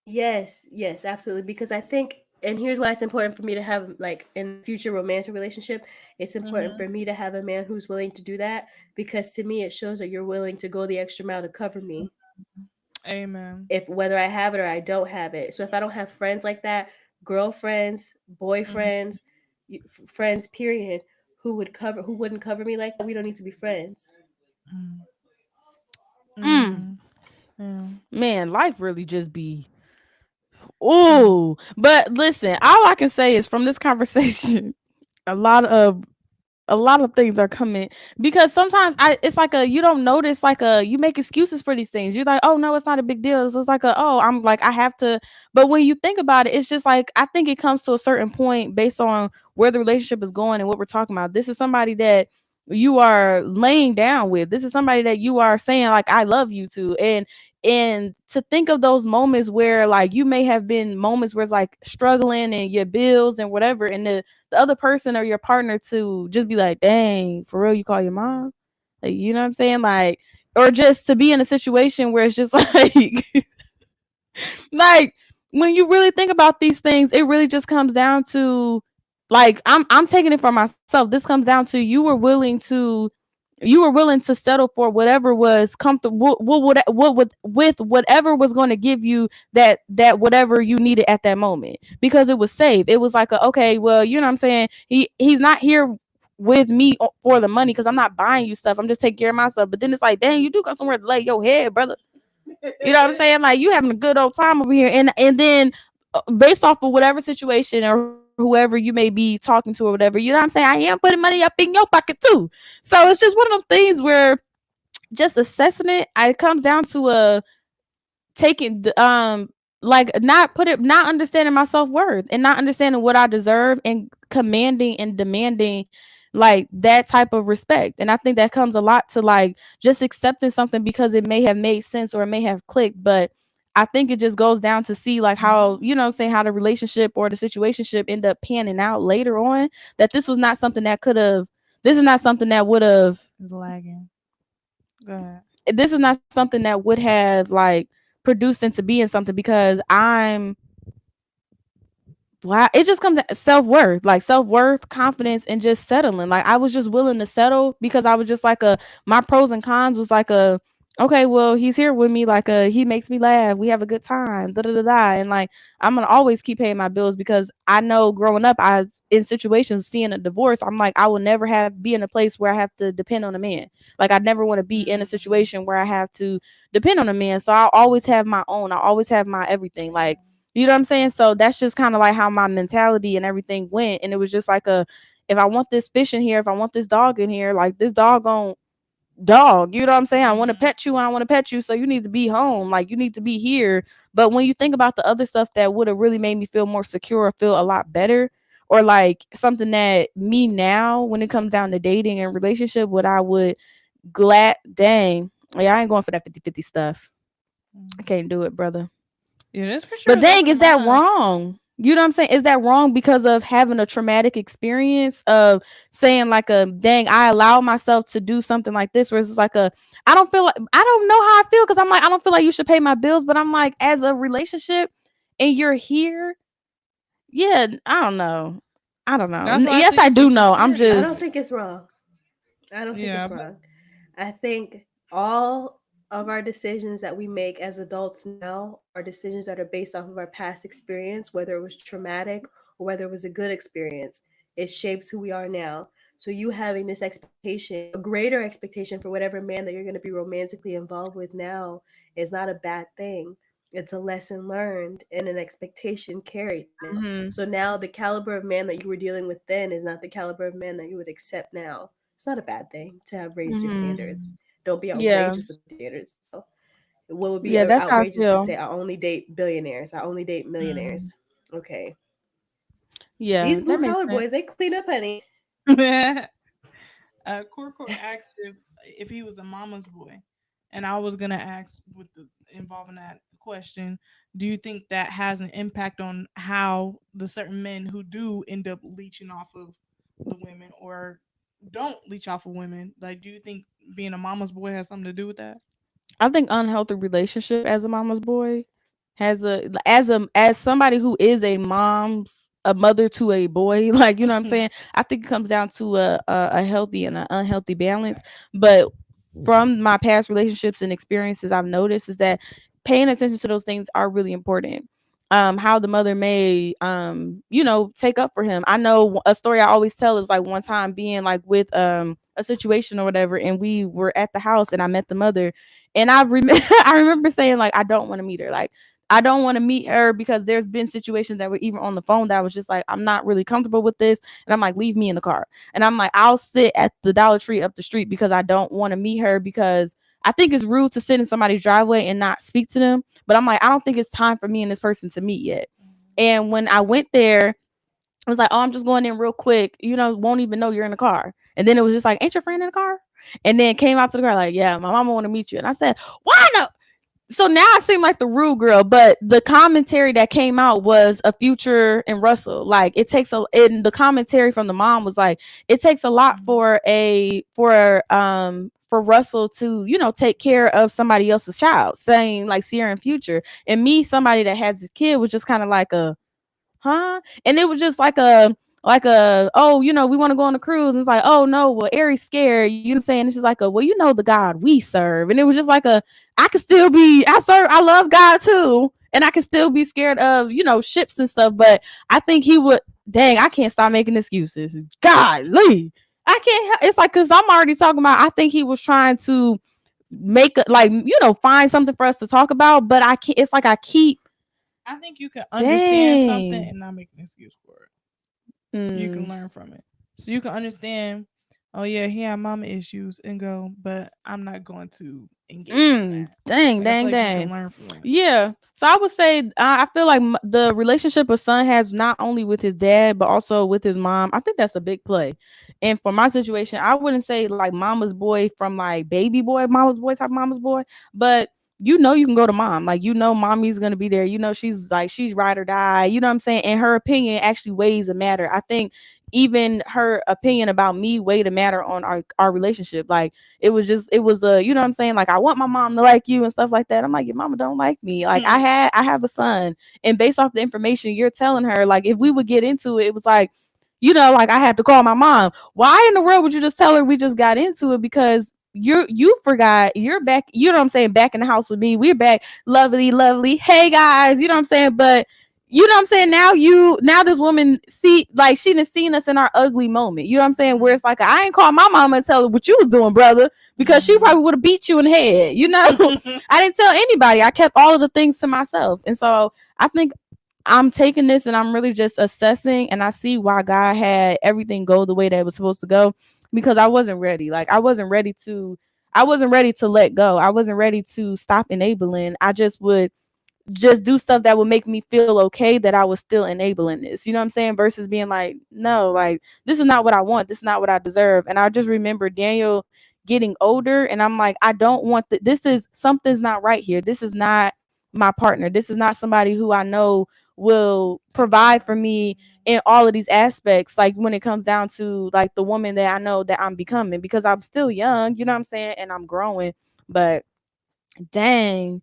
A: Yes, yes, absolutely. Because I think, and here's why it's important for me to have, like, in a future romantic relationship, it's important
C: Mm-hmm.
A: for me to have a man who's willing to do that. Because to me, it shows that you're willing to go the extra mile to cover me,
C: Amen.
A: if whether I have it or I don't have it. So if I don't have friends like that, girlfriends,
C: Mm-hmm.
A: boyfriends, friends, period, who wouldn't cover me like that, we don't need to be friends.
B: Mm.
C: Mm-hmm. Yeah.
B: Man, life really just be
C: Mm.
B: ooh. But listen, all I can say is from this conversation, a lot of a lot of things are coming because sometimes it's like a you don't notice like a you make excuses for these things. You're like, oh no, it's not a big deal. It's just like a oh, I'm like I have to. But when you think about it, it's just like I think it comes to a certain point based on where the relationship is going and what we're talking about. This is somebody that you are laying down with. This is somebody that you are saying like I love you to. And to think of those moments where like you may have been moments where it's like struggling and your bills and whatever, and the other person or your partner to just be like, dang, for real, you call your mom? Like, you know what I'm saying? Like, or just to be in a situation where it's just like, like when you really think about these things, it really just comes down to like, I'm taking it for myself. This comes down to you were willing to settle for whatever was comfortable with whatever was going to give you that whatever you needed at that moment because it was safe. It was like okay, well, you know what I'm saying, he's not here with me for the money because I'm not buying you stuff, I'm just taking care of myself. But then it's like, dang, you do got somewhere to lay your head, brother. You know what I'm saying? Like you having a good old time over here, and then based off of whatever situation or whoever you may be talking to or whatever, you know what I'm saying? I am putting money up in your pocket too. So it's just one of those things where just assessing it, it comes down to a taking the like not understanding my self-worth and not understanding what I deserve and commanding and demanding like that type of respect. And I think that comes a lot to like just accepting something because it may have made sense or it may have clicked. But I think it just goes down to see like how, you know what I'm saying, how the relationship or the situationship end up panning out later on, that this was not something that could have this is not something that would have
C: It's lagging. Go ahead.
B: this is not something that would have like produced into being something because I'm wow, it just comes to self-worth, like self-worth, confidence, and just settling. Like I was just willing to settle because I was just like my pros and cons was like okay, well, he's here with me, like he makes me laugh, we have a good time, da da da da. And like I'm gonna always keep paying my bills because I know growing up I in situations seeing a divorce, I'm like I will never have be in a place where I have to depend on a man. Like I never want to be in a
C: Mm.
B: situation where I have to depend on a man. So I'll always have my own, I always have my everything. Like you know what I'm saying? So that's just kind of like how my mentality and everything went. And it was just like if I want this fish in here, if I want this dog in here, like this doggone dog, you know what I'm saying? I want to
C: Mm-hmm.
B: pet you and I want to pet you. So you need to be home. Like you need to be here. But when you think about the other stuff that would have really made me feel more secure or feel a lot better or like something that me now when it comes down to dating and relationship, what I would dang, yeah, I ain't going for that 50-50 stuff. I can't do it, brother.
C: Yeah, that's for
B: But
C: sure
B: dang,
C: something
B: is
C: in
B: that
C: my eyes.
B: wrong? You know what I'm saying? Is that wrong because of having a traumatic experience of saying like a dang, I allow myself to do something like this, where it's like a I don't feel like I don't know how I feel because I'm like, I don't feel like you should pay my bills, but I'm like, as a relationship and you're here, yeah, I don't know. I don't know.
C: That's why I
B: Yes,
C: think
B: I
C: it's the
B: do know. I'm
A: I
C: sincerity.
A: don't
B: just
A: think it's wrong. I don't think
C: Yeah,
A: it's
C: but
A: wrong. I think all of our decisions that we make as adults now are decisions that are based off of our past experience, whether it was traumatic or whether it was a good experience. It shapes who we are now. So you having this expectation, a greater expectation for whatever man that you're going to be romantically involved with now is not a bad thing. It's a lesson learned and an expectation carried now.
B: mhm,
A: So now the caliber of man that you were dealing with then is not the caliber of man that you would accept now. It's not a bad thing to have raised your
B: mhm.
A: standards. Don't be
B: Yeah.
A: outrageous with the standards. So what would be
B: Yeah, that's how I
A: outrageous to
B: feel.
A: say I only date billionaires, I only date millionaires?
C: mm.
A: Okay.
B: Yeah,
A: These
B: that
A: blue
B: makes
A: collar
B: sense.
A: boys, they clean up, honey.
C: Corcoy asked if he was a mama's boy, and I was gonna ask with the involving that question. Do you think that has an impact on how the certain men who do end up leeching off of the women or don't leech off of women? Like, do you think being a mama's boy has something to do with that?
B: I think unhealthy relationship as a mama's boy has as somebody who is a mother to a boy, like you know what I'm saying. I think it comes down to a healthy and an unhealthy balance. But from my past relationships and experiences, I've noticed is that paying attention to those things are really important. How the mother may take up for him. I know a story I always tell is like one time being like with a situation or whatever, and we were at the house and I met the mother, and I remember I remember saying like I don't want to meet her. Like I don't want to meet her because there's been situations that were even on the phone that I was just like, I'm not really comfortable with this. And I'm like, leave me in the car. And I'm like, I'll sit at the Dollar Tree up the street because I don't want to meet her because I think it's rude to sit in somebody's driveway and not speak to them. But I'm like, I don't think it's time for me and this person to meet yet. And when I went there, I was like, oh, I'm just going in real quick. Won't even know you're in the car. And then it was just like, ain't your friend in the car? And then came out to the car like, yeah, my mama want to meet you. And I said, why no? So now I seem like the rude girl, but the commentary that came out was a Future and Russell. Like and the commentary from the mom was like, it takes a lot for Russell to, take care of somebody else's child, saying like Sierra and Future. And me, somebody that has a kid, was just kind of like a huh? And it was just like a oh, we want to go on a cruise. And it's like, oh no, well, Aries scared, you know what I'm saying? It's just like well, the God we serve. And it was just like I could still be I love God too. And I can still be scared of, ships and stuff. But I think he would dang, I can't stop making excuses. Golly. I can't it's like because I'm already talking about I think he was trying to find something for us to talk about, but I can't it's like I keep
C: I think you can understand something
B: dang.
C: and not make an excuse for it. You can
B: Mm.
C: learn from it. So you can understand, oh yeah, he had mama issues and go, but I'm not going to engage in that.
B: Dang,
C: Like I feel
B: dang,
C: like you can
B: dang.
C: learn from that.
B: Yeah. So I would say I feel like the relationship a son has not only with his dad but also with his mom. I think that's a big play. And for my situation, I wouldn't say like mama's boy from like baby boy, mama's boy type mama's boy, but you can go to mom. Like mommy's gonna be there. She's ride or die. You know what I'm saying? And her opinion actually weighs a matter. I think even her opinion about me weighed a matter on our relationship. Like it was a you know what I'm saying, like I want my mom to like you and stuff like that. I'm like, your mama don't like me. Like I have a son, and based off the information you're telling her, like if we would get into it, it was like, like I had to call my mom. Why in the world would you just tell her we just got into it? Because you forgot you're back, you know what I'm saying, back in the house with me. We're back, lovely, hey guys, you know what I'm saying. But you know what I'm saying, now this woman see, like she done seen us in our ugly moment, you know what I'm saying, where it's like I ain't call my mama and tell her what you was doing, brother, because she probably would have beat you in the head, I didn't tell anybody. I kept all of the things to myself. And so I think I'm taking this and I'm really just assessing, and I see why God had everything go the way that it was supposed to go, because I wasn't ready. Like I wasn't ready to let go. I wasn't ready to stop enabling. I just would just do stuff that would make me feel okay that I was still enabling this. You know what I'm saying? Versus being like, no, like this is not what I want. This is not what I deserve. And I just remember Daniel getting older and I'm like, I don't want this is something's not right here. This is not my partner. This is not somebody who I know will provide for me in all of these aspects. Like when it comes down to like the woman that I know that I'm becoming, because I'm still young, you know what I'm saying? And I'm growing, but dang,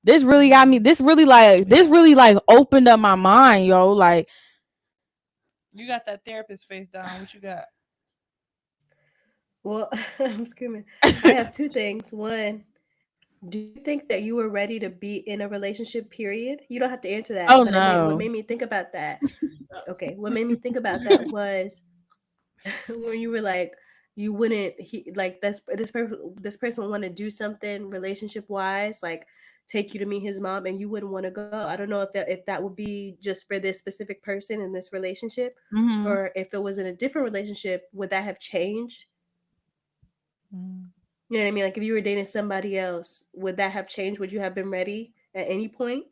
B: this really got me. This really like opened up my mind, yo. Like,
C: You got that therapist face down. What you got?
A: Well, I'm screaming. I have two things. One, do you think that you were ready to be in a relationship, period? You don't have to answer that,
B: oh
A: but what
B: no.
A: made me think about that, okay, what made me think about that was when you were like, you wouldn't, like, this person would want to do something relationship wise, like take you to meet his mom, and you wouldn't want to go. I don't know if that would be just for this specific person in this relationship,
B: Mm-hmm.
A: or if it was in a different relationship, would that have changed?
C: Mm.
A: You know what I mean? Like if you were dating somebody else, would that have changed? Would you have been ready at any point?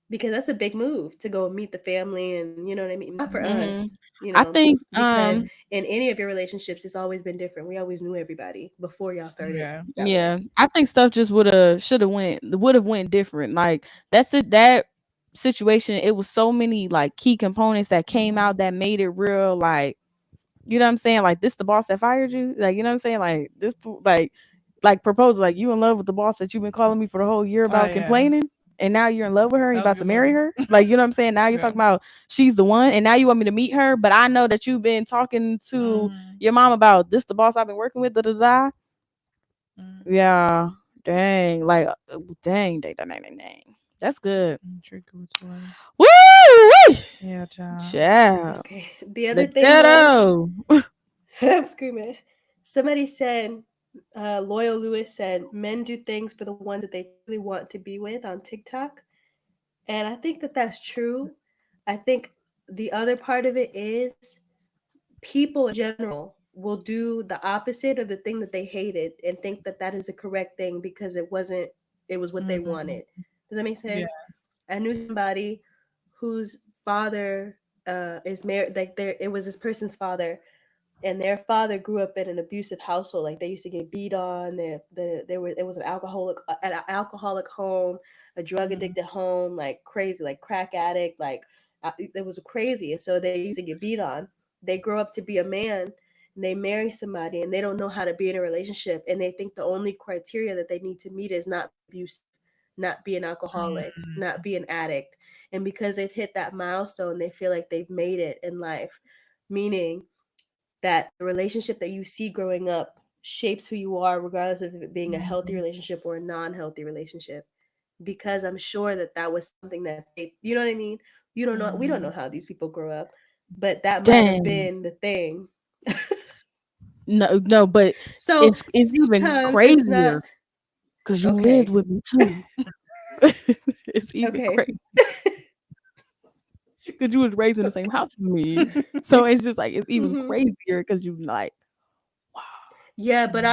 A: Because that's a big move to go meet the family, and you know what I mean? Not for
B: Mm-hmm.
A: us,
B: I think
A: because in any of your relationships, it's always been different. We always knew everybody before y'all started
C: Yeah.
A: that way.
B: yeah, I think stuff just would have went different. Like that's it. That situation, it was so many like key components that came out that made it real. Like, you know what I'm saying? Like this the boss that fired you. Like, you know what I'm saying? Like this like proposal. Like you in love with the boss that you've been calling me for the whole year
C: Oh
B: about
C: yeah.
B: complaining. And now you're in love with her and
C: That
B: you're
C: was a
B: about to
C: good
B: marry
C: movie.
B: her. Like, you know what I'm saying? Now you're
C: Yeah.
B: talking about she's the one. And now you want me to meet her. But I know that you've been talking to
C: Mm-hmm.
B: your mom about this the boss I've been working with. Da da da.
C: Mm-hmm.
B: Yeah. Dang. Like dang, dang, dang, dang, dang, dang. That's good.
C: Tricky with toy.
B: Woo!
C: Yeah, child.
B: Child.
A: Okay. The
B: The
A: other thing was,
B: ghetto.
A: I'm screaming. Somebody said, Loyal Lewis said, men do things for the ones that they truly want to be with on TikTok. And I think that that's true. I think the other part of it is people in general will do the opposite of the thing that they hated and think that that is a correct thing because it was what they
C: Mm-hmm.
A: wanted. Does that make
C: Yeah.
A: sense? I knew somebody whose father is married, like there it was this person's father, and their father grew up in an abusive household. Like they used to get beat on. There was, it was an alcoholic home, a drug
C: Mm-hmm.
A: addicted home, like crazy, like crack addict, like it was crazy. And so they used to get beat on. They grow up to be a man, and they marry somebody, and they don't know how to be in a relationship, and they think the only criteria that they need to meet is not abusive, not be an alcoholic, not be an addict. And because they've hit that milestone, they feel like they've made it in life, meaning that the relationship that you see growing up shapes who you are, regardless of it being a healthy
C: Mm-hmm.
A: relationship or a non-healthy relationship. Because I'm sure that that was something that they, you know what I mean? You don't know, we don't
C: Mm-hmm.
A: know how these people grow up, but that might have
B: Dang.
A: been the thing.
B: No, no, but
A: So
B: it's even
A: sometimes it's not
B: crazier because you lived
A: okay.
B: with me too. It's even
A: Okay.
B: crazy because you was raised in the same house with me. So it's just like it's even
A: Hmm.
B: crazier because you like, wow.
A: Yeah, but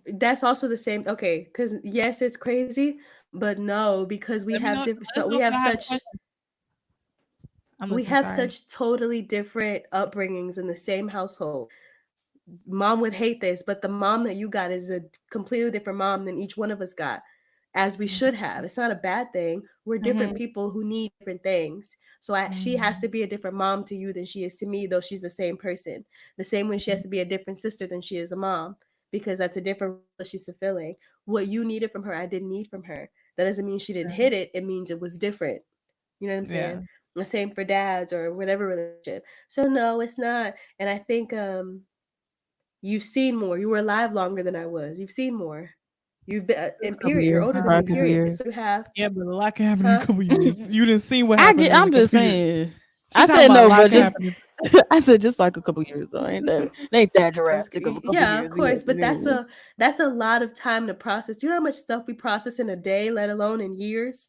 A: that's also the same. Okay, because yes, it's crazy, but no, because we
C: Let me
A: have
C: know.
A: different.
C: Let us
A: So
C: know if y'all have a question. I'm
A: we
C: listening.
A: have
C: Sorry.
A: such totally different upbringings in the same household. Mom would hate this, but the mom that you got is a completely different mom than each one of us got, as we should have. It's not a bad thing. We're different
B: Mm-hmm.
A: people who need different things. So she has
C: Mm-hmm.
A: to be a different mom to you than she is to me, though she's the same person. The same way she has to be a different sister than she is a mom, because that's a different role that she's fulfilling. What you needed from her, I didn't need from her. That doesn't mean she didn't hit it. It means it was different. You know what I'm saying?
C: Yeah.
A: The same for dads or whatever relationship. So no, it's not. And I think you've seen more. You were alive longer than I was. You've seen more. You've been
B: A
A: in
B: couple
A: period. You're
B: years,
A: older than
B: probably
A: me.
B: a couple
A: Period.
B: years.
A: So you have,
C: Yeah, but a lot can happen in a
A: huh?
C: couple years. You didn't see what
B: I
C: happened
B: get.
C: in a
B: I'm just
C: couple years.
B: saying.
C: She
B: I
C: talking
B: said
C: about a
B: no,
C: lot
B: but
C: can
B: just
C: happen.
B: I said just like a couple years though. Ain't that drastic of a couple
A: Yeah, of
B: years.
A: course. But
B: Yeah.
A: that's a lot of time to process. Do you know how much stuff we process in a day, let alone in years?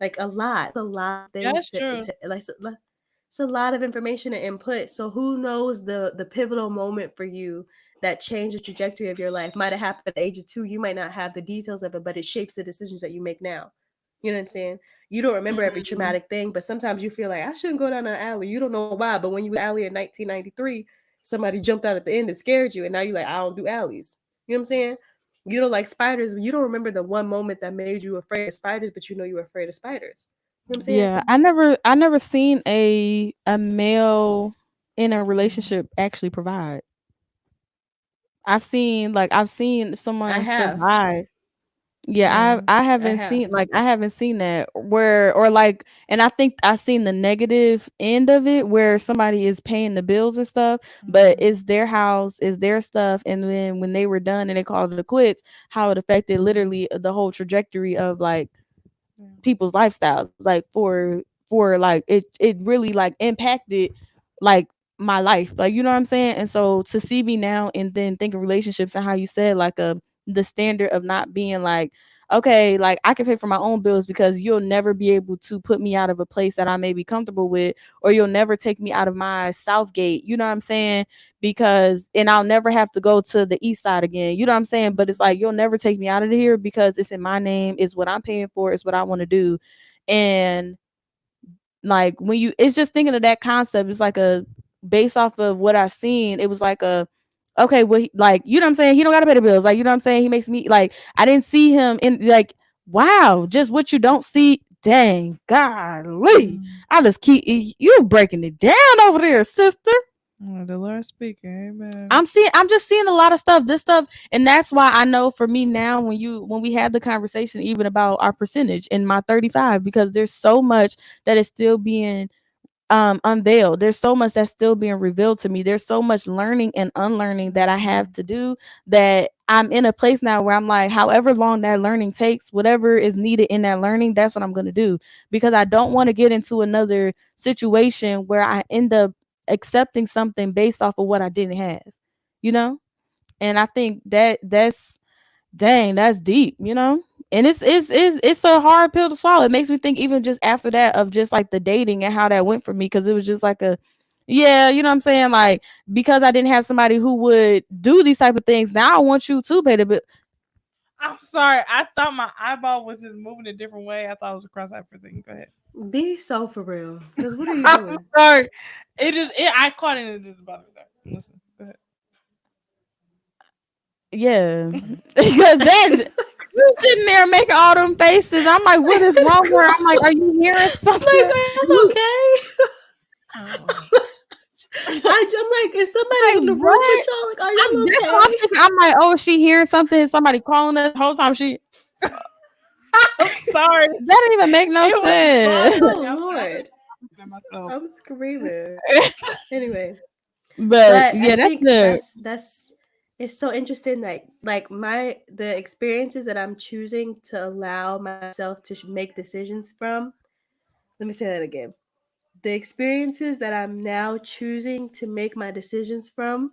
A: Like a lot. It's a lot of
C: Yeah,
A: things
C: that's true.
A: to like. It's a lot of information to input. So who knows the pivotal moment for you that changed the trajectory of your life might have happened at the age of 2. You might not have the details of it, but it shapes the decisions that you make now. You know what I'm saying? You don't remember every
B: Mhm.
A: traumatic thing, but sometimes you feel like I shouldn't go down an alley. You don't know why, but when you was alley in 1993, somebody jumped out at the end and scared you, and now you're like, I don't do alleys. You know what I'm saying? You don't like spiders, but you don't remember the one moment that made you afraid of spiders, but you know you were afraid of spiders. You know what I'm saying?
B: Yeah, I never seen a male in a relationship actually provide. I've seen
A: I
B: someone
A: have.
B: survive. Yeah,
C: Yeah.
B: I
A: I
B: haven't
A: have.
B: seen I haven't seen that where or like and I think I seen the negative end of it where somebody is paying the bills and stuff, but
C: Mhm.
B: it's their house, it's their stuff, and then when they were done and they called it quits, how it affected literally the whole trajectory of like
C: Yeah.
B: people's lifestyles like for like it really like impacted like my life, like you know what I'm saying. And so to see me now and then think of relationships and how you said like the standard of not being like okay, like I can pay for my own bills because you'll never be able to put me out of a place that I may be comfortable with, or you'll never take me out of my Southgate, you know what I'm saying, because and I'll never have to go to the east side again. You know what I'm saying? But it's like you'll never take me out of here because it's in my name, it's what I'm paying for, it's what I want to do. And like when you it's just thinking of that concept, it's like a based off of what I've seen, it was like a okay, well like you know what I'm saying, he don't gotta pay the bills. Like you know what I'm saying? He makes me like I didn't see him in like wow, just what you don't see. Dang, golly.
C: Mm.
B: I just keep you breaking it down over there, sister.
C: Oh, the Lord speaking. Amen.
B: I'm just seeing a lot of stuff, this stuff, and that's why I know for me now when we had the conversation even about our percentage in my 35, because there's so much that is still being unveiled. There's so much that's still being revealed to me. There's so much learning and unlearning that I have to do, that I'm in a place now where I'm like, however long that learning takes, whatever is needed in that learning, that's what I'm going to do, because I don't want to get into another situation where I end up accepting something based off of what I didn't have, you know. And I think that's dang, that's deep, you know? And it's a hard pill to swallow. It makes me think even just after that of just like the dating and how that went for me, because it was just like a yeah, you know what I'm saying? Like because I didn't have somebody who would do these type of things. Now I want you to pay the bill.
C: I'm sorry. I thought my eyeball was just moving a different way. I thought it was a cross-eyed for a second. Go ahead.
A: Be so for real. Because what are you
C: I'm
A: doing?
C: sorry. I caught it and it just bothered me. Sorry. Listen. Go ahead.
B: Yeah. Because that's you sitting there making all them faces. I'm like, what is wrong with her? I'm like, are you hearing
A: Like,
B: something?
A: are y'all
B: You
A: okay?
C: Oh.
A: I'm like, is somebody
B: like
A: in the room with
B: what?
A: y'all? Like, are y'all
B: That's what I'm
A: okay?
B: thinking. I'm like, oh, is she hearing something? Somebody calling us the whole time.
C: I'm sorry.
B: That didn't even make no
C: It was
B: sense.
C: bothering me.
A: Oh
C: I'm sorry. I
A: Lord,
C: just looking at myself.
A: I'm screaming. Anyway,
B: But
A: but I
B: yeah, that's
A: think
B: good.
A: that's it's so interesting that like the experiences that I'm choosing to allow myself to make decisions from. Let me say that again. The experiences that I'm now choosing to make my decisions from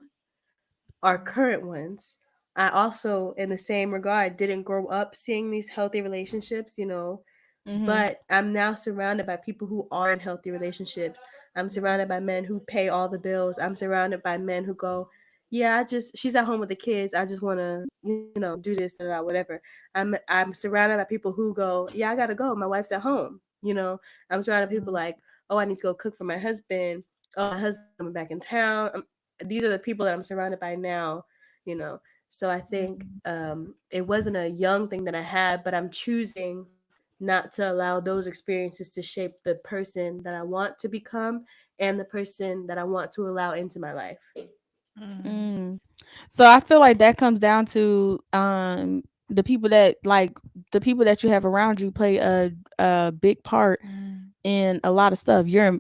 A: are current ones. I also, in the same regard, didn't grow up seeing these healthy relationships,
B: Mm-hmm.
A: but I'm now surrounded by people who are in healthy relationships. I'm surrounded by men who pay all the bills. I'm surrounded by men who go, yeah, she's at home with the kids. I just want to, do this, whatever. I'm surrounded by people who go, yeah, I gotta go. My wife's at home. I'm surrounded by people like, oh, I need to go cook for my husband. Oh, my husband's coming back in town. These are the people that I'm surrounded by now. You know, so I think it wasn't a young thing that I had, but I'm choosing not to allow those experiences to shape the person that I want to become and the person that I want to allow into my life.
C: Mm.
B: Mm. So I feel like that comes down to the people that like the people that you have around you play a big part
C: Mm.
B: in a lot of stuff. Your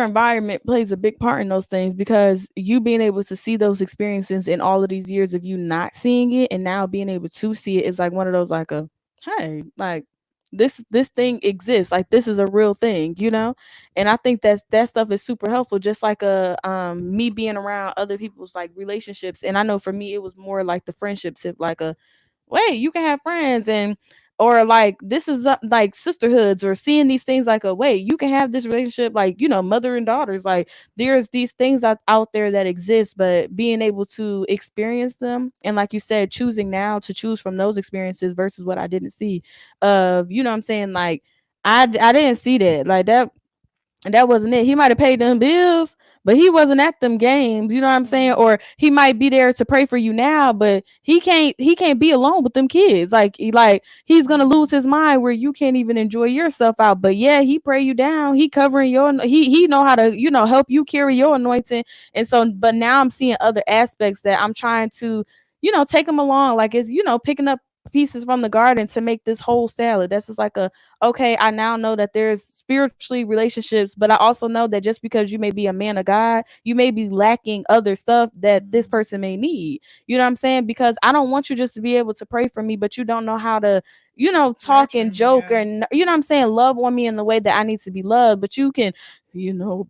B: environment plays a big part in those things, because you being able to see those experiences in all of these years of you not seeing it and now being able to see it is like one of those like a hey, like this thing exists, like this is a real thing, you know. And I think that stuff is super helpful, just like a me being around other people's like relationships. And I know for me it was more like the friendships, if like a wait, you can have friends. And or like this is like sisterhoods, or seeing these things like, a wait, you can have this relationship like, mother and daughters. Like there's these things out there that exist, but being able to experience them, and like you said, choosing now to choose from those experiences versus what I didn't see of, what I'm saying, like I didn't see that, like that wasn't it. He might have paid them bills, but he wasn't at them games. You know what I'm saying? Or he might be there to pray for you now, but he can't be alone with them kids. Like he's gonna lose his mind where you can't even enjoy yourself out. But yeah, he pray you down. He covering he know how to help you carry your anointing. And so, but now I'm seeing other aspects that I'm trying to take him along. Like it's picking up pieces from the garden to make this whole salad. That's just like, okay, I now know that there's spiritually relationships, but I also know that just because you may be a man of God, you may be lacking other stuff that this person may need. You know what I'm saying? Because I don't want you just to be able to pray for me, but you don't know how to, talk and joke, and what I'm saying, love on me in the way that I need to be loved. But you can,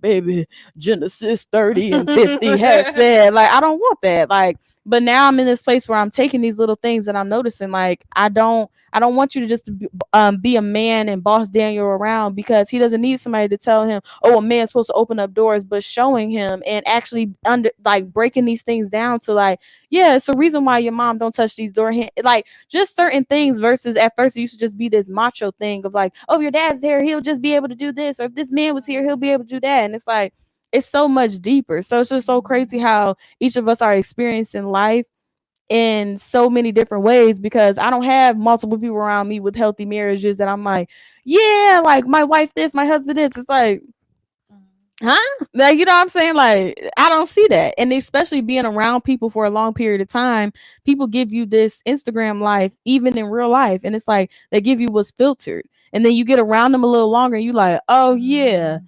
B: baby, Genesis 30 and 50 has said, like, I don't want that. Like, but now I'm in this place where I'm taking these little things and I'm noticing, like, I don't want you to just be a man and boss Daniel around, because he doesn't need somebody to tell him, oh, a man's supposed to open up doors, but showing him and actually breaking these things down to, like, yeah, it's a reason why your mom don't touch these like just certain things, versus at first it used to just be this macho thing of like, oh, if your dad's there, he'll just be able to do this, or if this man was here, he'll be able to do that. And it's like, it's so much deeper. So it's just so crazy how each of us are experiencing life in so many different ways, because I don't have multiple people around me with healthy marriages that I'm like, yeah, like my wife this, my husband this. It's like, huh? Like, what I'm saying? Like, I don't see that. And especially being around people for a long period of time, people give you this Instagram life, even in real life. And it's like, they give you what's filtered. And then you get around them a little longer and you like, oh yeah,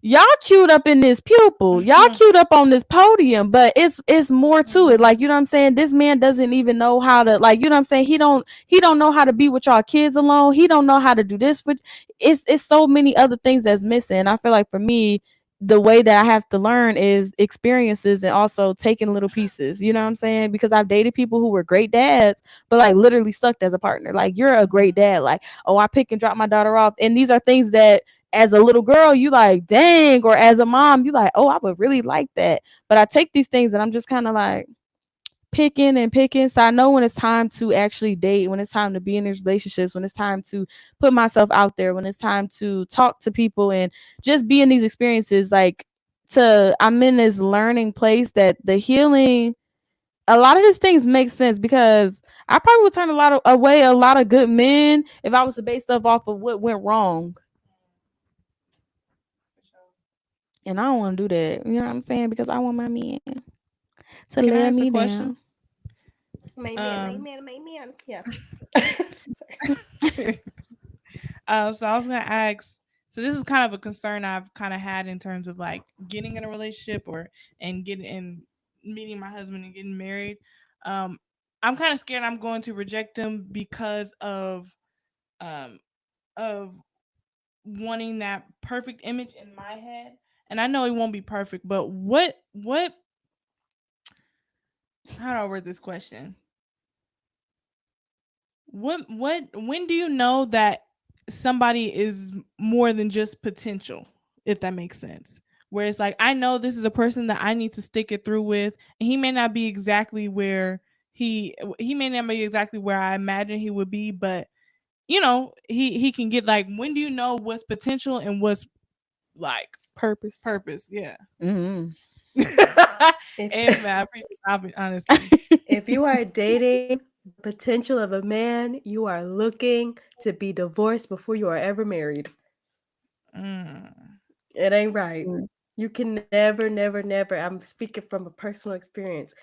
B: y'all queued up in this pupil, y'all queued up on this podium, but it's more to it. Like, what I'm saying, this man doesn't even know how to, like, what I'm saying, he don't know how to be with y'all kids alone. He don't know how to do this. But it's so many other things that's missing. I feel like for me, the way that I have to learn is experiences, and also taking little pieces. You know what I'm saying? Because I've dated people who were great dads, but like literally sucked as a partner. Like, you're a great dad, like, oh, I pick and drop my daughter off, and these are things that as a little girl you like, dang, or as a mom you like, oh, I would really like that. But I take these things and I'm just kind of like picking and picking. So I know when it's time to actually date, when it's time to be in these relationships, when it's time to put myself out there, when it's time to talk to people and just be in these experiences, like, I'm in this learning place that the healing, a lot of these things make sense, because I probably would turn away a lot of good men if I was to base stuff off of what went wrong. And I don't want to do that. You know what I'm saying? Because I want my man to
C: Can I
B: let
C: ask a
B: me
C: question?
B: down.
A: My man, my man, my man. Yeah.
C: So I was gonna ask. So this is kind of a concern I've kind of had in terms of like getting in a relationship and getting and meeting my husband and getting married. Um, I'm kind of scared I'm going to reject him because um of wanting that perfect image in my head. And I know it won't be perfect, but what how do I word this question? What when do you know that somebody is more than just potential, if that makes sense? Where it's like, I know this is a person that I need to stick it through with, and he may not be exactly where he may not be exactly where I imagine he would be, but he can get, like, when do you know what's potential and what's like
B: Purpose.
C: purpose? Yeah.
B: Mm-hmm.
A: If
C: Amen. I appreciate honesty.
A: if you are dating the potential of a man, you are looking to be divorced before you are ever married.
C: Mm.
A: It ain't right. You can never, never, never. I'm speaking from a personal experience.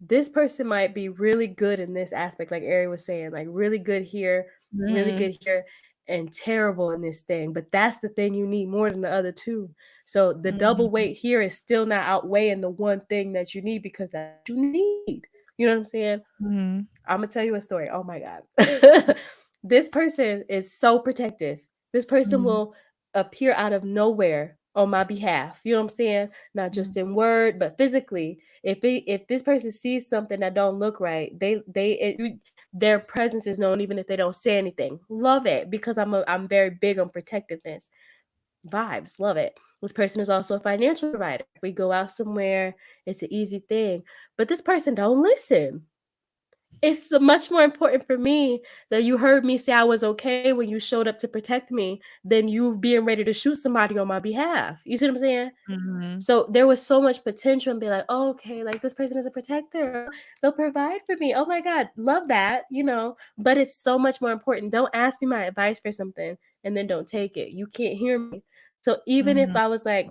A: This person might be really good in this aspect, like Ari was saying, like really
B: Mm-hmm.
A: good here, and terrible in this thing. But that's the thing you need more than the other two. So the double
C: Mm.
A: weight here is still not outweighing the one thing that you need, because that's what you need. You know what I'm saying?
C: Mm.
A: I'm gonna tell you a story. Oh my God. This person is so protective. This person
C: Mm.
A: will appear out of nowhere on my behalf. You know what I'm saying? Not
C: Mm.
A: just in word, but physically. If this person sees something that don't look right, their presence is known even if they don't say anything. Love it, because I'm very big on protectiveness. Vibes, love it. This person is also a financial provider. If we go out somewhere, it's an easy thing. But this person don't listen. It's so much more important for me that you heard me say I was okay when you showed up to protect me than you being ready to shoot somebody on my behalf. You see what I'm saying?
C: Mm-hmm.
A: So there was so much potential and be like, oh, okay, like this person is a protector. They'll provide for me. Oh my God, love that, you know. But it's so much more important. Don't ask me my advice for something and then don't take it. You can't hear me. So even if
C: Mm-hmm.
A: I was like,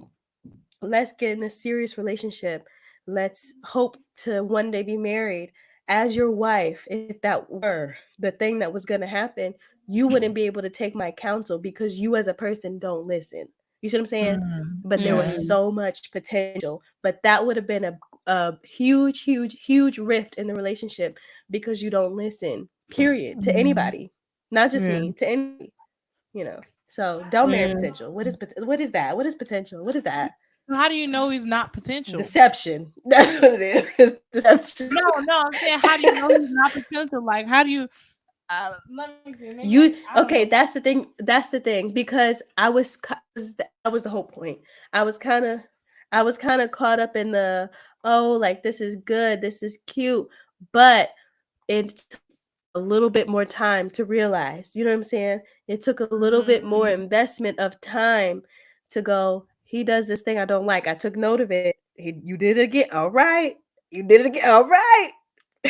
A: let's get in a serious relationship, let's hope to one day be married, as your wife, if that were the thing that was going to happen, you wouldn't be able to take my counsel because you as a person don't listen. You see what I'm saying?
C: Mm-hmm.
A: But there was
C: Yeah.
B: Mhm.
A: so much potential, but that would have been a huge, huge, huge rift in the relationship because you don't listen, period, to
C: Mm-hmm.
A: anybody, not just
C: Yeah.
A: me, to anybody, you know. So don't marry
B: Mm.
A: potential. What is that? What is potential? What is that?
C: So how do you know he's not potential?
A: Deception. That's what it is. It's deception.
C: No, no, I'm saying how do you know he's not potential? Like how do you? Let me see. Maybe
A: You
C: I don't know.
A: okay? That's the thing. That's the thing because that was the whole point. I was kind of, I was kind of caught up in the, oh, like this is good, this is cute, but it took a little bit more time to realize. You know what I'm saying? It took a little bit more
C: Mm-hmm.
A: investment of time to go. He does this thing I don't like. I took note of it. You did it again. All right. You did it again. All right.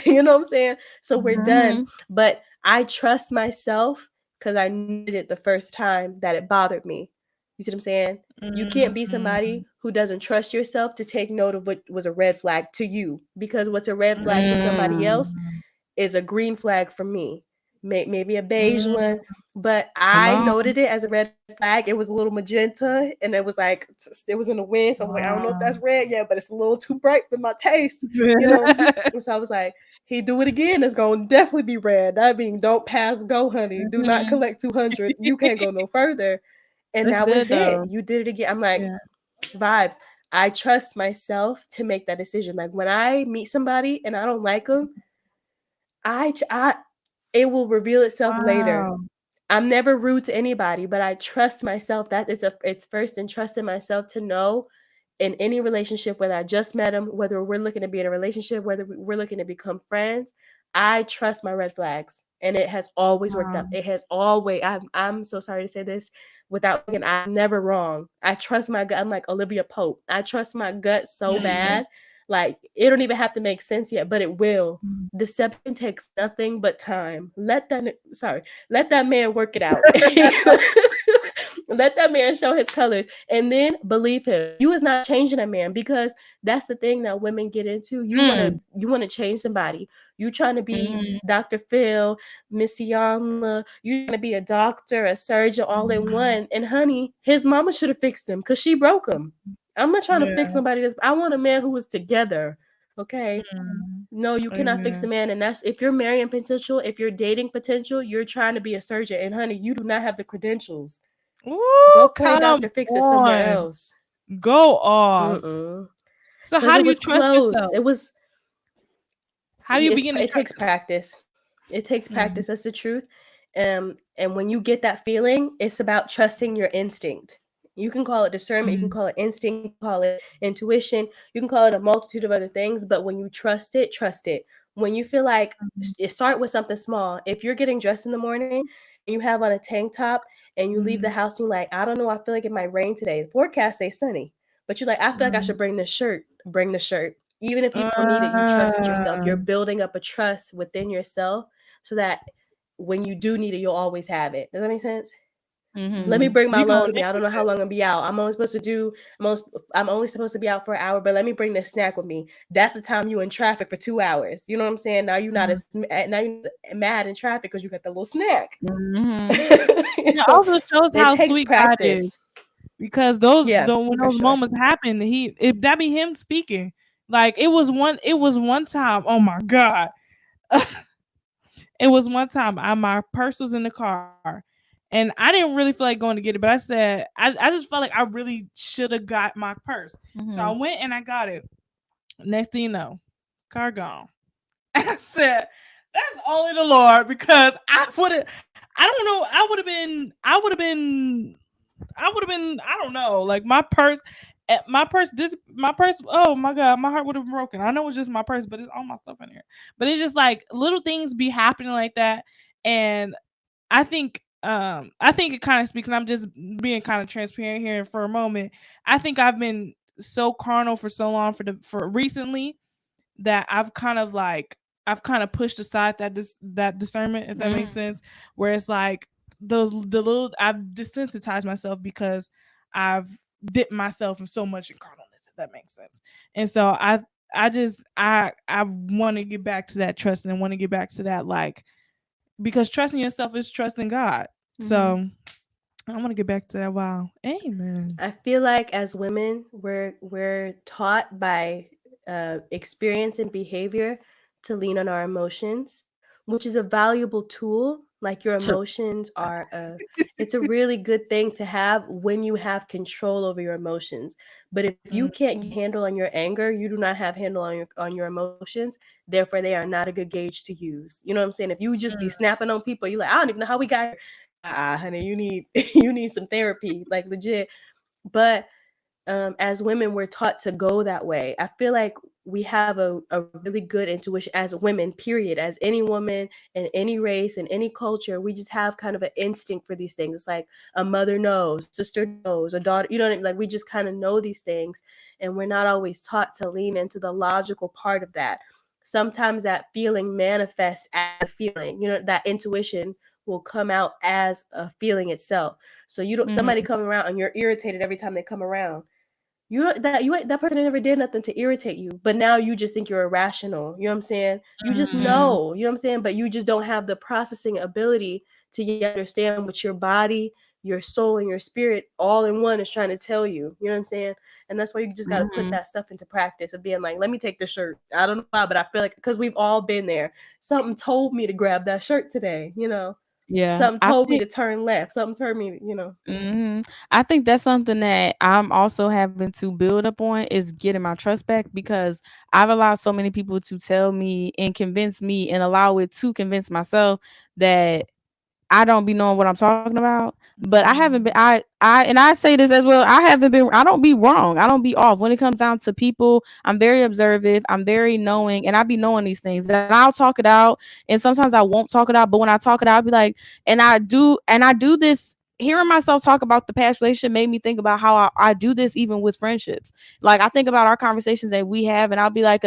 A: You know what I'm saying? So we're done.
B: Mhm.
A: But I trust myself because I needed it the first time that it bothered me. You see what I'm saying? You can't be
C: Mm-hmm.
A: somebody who doesn't trust yourself to take note of what was a red flag to you, because what's a red flag to somebody
B: Mm.
A: else is a green flag for me. Maybe a beige
C: Mm-hmm.
A: one, but
B: Come
A: I
B: on.
A: noted it as a red flag. It was a little magenta and it was like, it was in the wind. So I was like, I don't know if
C: Wow.
A: that's red yet, but it's a little too bright for my taste, you know? And so I was like, he do it again, it's gonna definitely be red. That means don't pass go, honey. Do not
B: Mhm.
A: collect 200. You can't go no further. And
C: That's
A: that
C: good
A: was it.
C: though.
A: You did it again. I'm like,
C: Yeah.
A: vibes. I trust myself to make that decision. Like when I meet somebody and I don't like them, I it will reveal itself later.
C: Wow.
A: I'm never rude to anybody, but I trust myself. That it's first in trusting myself to know in any relationship, whether I just met him, whether we're looking to be in a relationship, whether we're looking to become friends, I trust my red flags. And it has always worked
C: Wow.
A: out. It has always, I'm so sorry to say this without thinking, I'm never wrong. I trust my gut. I'm like Olivia Pope. I trust my gut so
C: Mm-hmm.
A: bad. Like it don't even have to make sense yet, but it will. Deception takes nothing but time. Let that man work it out. Let that man show his colors and then believe him. You is not changing a man, because that's the thing that women get into.
B: Mm.
A: You want to change somebody. You trying to be
B: Mhm.
A: Dr. Phil, Missy Yamla. You trying to be a doctor, a surgeon, all in one. And honey, his mama should have fixed him because she broke him. I'm not trying to fix
C: Yeah.
A: somebody that's. I want a man who is together. Okay.
C: Mm.
A: No, you cannot fix a
C: Amen.
A: man, and that's if you're marrying potential, if you're dating potential, you're trying to be a surgeon, and honey, you do not have the credentials.
C: Ooh,
A: Go play
C: come
A: Dr. Fix It somewhere
C: on.
A: else.
C: Go off.
A: Mm-mm.
C: So
A: Because
C: how
A: it
C: do you
A: was
C: trust
A: close.
C: yourself?
A: It was.
C: How do you begin to
A: It
C: trust?
A: takes practice. It takes
C: Mm,
A: practice. That's the truth. And when you get that feeling, it's about trusting your instinct. You can call it discernment. You can
C: mm,
A: call it instinct. You can call it intuition. You can call it a multitude of other things. But when you trust it, trust it. When you feel like,
C: mm,
A: it start with something small. If you're getting dressed in the morning and you have on a tank top and you leave the
C: mm,
A: house and you're like, I don't know, I feel like it might rain today. The forecast says sunny, but you're like, I feel like I
C: mm.
A: should bring this shirt. Bring the shirt. Even if you don't need it, you trusted yourself.
C: Uh,
A: You're building up a trust within yourself so that when you do need it, you'll always have it. Does that make sense? Let me
B: Mhm.
A: bring my
C: you
A: load
C: going
A: with me. I
C: in
A: don't
C: with
A: know how long I'm gonna be out. I'm only supposed to be out for an hour, but let me bring this snack with me. That's the time you in traffic for 2 hours. You know what I'm saying? Now you're not
C: it?
A: as now you're mad in traffic because you got the little snack.
B: Mhm.
A: You
C: It
A: know,
C: also shows
A: it
C: how
A: takes
C: sweet God
A: practice.
C: is because those
A: Yeah,
C: when
A: for
C: those
A: sure.
C: moments happen, that be him speaking. Like it was one time. Oh my God, it was one time. My purse was in the car, and I didn't really feel like going to get it, but I said I just felt like I really should have got my purse, so I
B: Mhm.
C: went and I got it. Next thing you know, car gone. And I said, That's only the Lord, because I would have. I don't know. I would have been. I would have been. I would have been. I don't know. Like my purse. My purse. This. My purse. Oh my God. My heart would have been broken. I know it's just my purse, but it's all my stuff in here. But it's just like little things be happening like that, and I think. I think it kind of speaks. And I'm just being kind of transparent here for a moment. I think I've been so carnal for so long for recently that I've kind of pushed aside that discernment, if that makes sense. Where it's like the little I've desensitized myself because I've dipped myself in so much in carnalness, if that makes sense. And so I want to get back to that trust, and want to get back to that, like, because trusting yourself is trusting God. So I want to get back to that. Wow. Amen.
A: I feel like as women, we're taught by experience and behavior to lean on our emotions, which is a valuable tool. Like your emotions are it's a really good thing to have when you have control over your emotions. But if you can't get handle on your anger, you do not have handle on your emotions. Therefore, they are not a good gauge to use. You know what I'm saying? If you just be snapping on people, you're like, I don't even know how we got here. Honey, you need you need some therapy, like legit. But as women, we're taught to go that way. I feel like we have a really good intuition as women, period. As any woman in any race in any culture, we just have kind of an instinct for these things. It's like a mother knows, sister knows, a daughter, you know what I mean? Like we just kind of know these things, and we're not always taught to lean into the logical part of that. Sometimes that feeling manifests as a feeling, you know, that intuition will come out as a feeling itself. So you don't somebody come around and you're irritated every time they come around. That person never did nothing to irritate you, but now you just think you're irrational. You know what I'm saying? You just know, you know what I'm saying? But you just don't have the processing ability to understand what your body, your soul, and your spirit all in one is trying to tell you. You know what I'm saying? And that's why you just got to put that stuff into practice of being like, let me take the shirt. I don't know why, but I feel like because we've all been there. Something told me to grab that shirt today, you know?
B: Yeah,
A: Something
B: I
A: told me
B: think
A: to turn left. Something told me, you know.
B: I think that's something that I'm also having to build up on, is getting my trust back, because I've allowed so many people to tell me and convince me and allow it to convince myself that I don't be knowing what I'm talking about. But I haven't been and I say this as well, I don't be wrong. I don't be off. When it comes down to people, I'm very observant, I'm very knowing, and I be knowing these things. And I'll talk it out. And sometimes I won't talk it out. But when I talk it out, I'll be like, and I do this. Hearing myself talk about the past relationship made me think about how I do this even with friendships. Like I think about our conversations that we have, and I'll be like,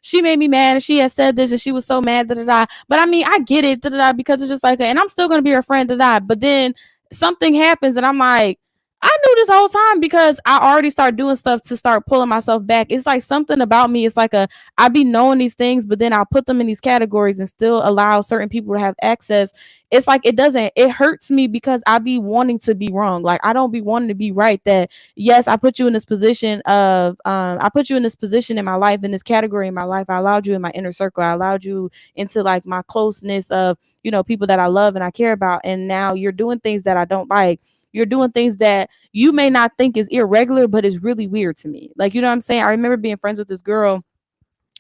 B: she made me mad and she had said this and she was so mad, da da da. But I mean, I get it, da da da, because it's just like, and I'm still gonna be her friend, da da. But then something happens, and I'm like, I knew this whole time, because I already start doing stuff to start pulling myself back. It's like something about me. It's like I be knowing these things, but then I'll put them in these categories and still allow certain people to have access. It's like it hurts me, because I be wanting to be wrong. Like I don't be wanting to be right. That yes, I put you in this position in my life, in this category in my life. I allowed you in my inner circle. I allowed you into like my closeness of, people that I love and I care about. And now you're doing things that I don't like. You're doing things that you may not think is irregular, but it's really weird to me. Like, you know what I'm saying? I remember being friends with this girl,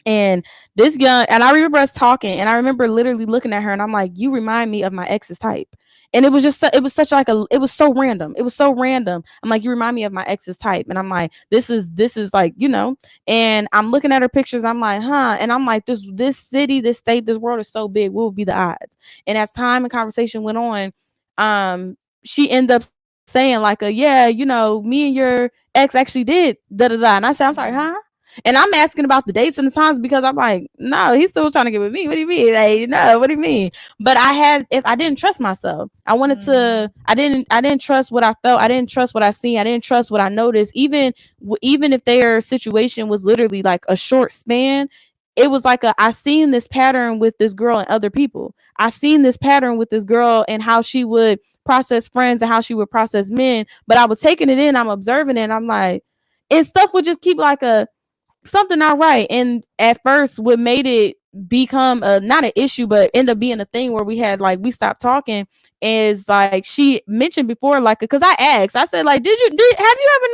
B: and I remember us talking, and I remember literally looking at her, and I'm like, you remind me of my ex's type. And it was it was so random. It was so random. I'm like, you remind me of my ex's type. And I'm like, this is like, and I'm looking at her pictures. I'm like, huh. And I'm like, this city, this state, this world is so big. What would be the odds? And as time and conversation went on, she ended up saying like, yeah, me and your ex actually did da da da. And I said, I'm sorry, huh? And I'm asking about the dates and the times, because I'm like, no, he's still trying to get with me. What do you mean? Like, no, what do you mean? But if I didn't trust myself, I didn't trust what I felt. I didn't trust what I seen. I didn't trust what I noticed. Even if their situation was literally like a short span, it was like I seen this pattern with this girl and other people. I seen this pattern with this girl and how she would process friends and how she would process men. But I was taking it in, I'm observing it, and I'm like, and stuff would just keep like something not right. And at first, what made it become not an issue, but end up being a thing where we stopped talking, is like she mentioned before, like, because I asked, I said, like, have you ever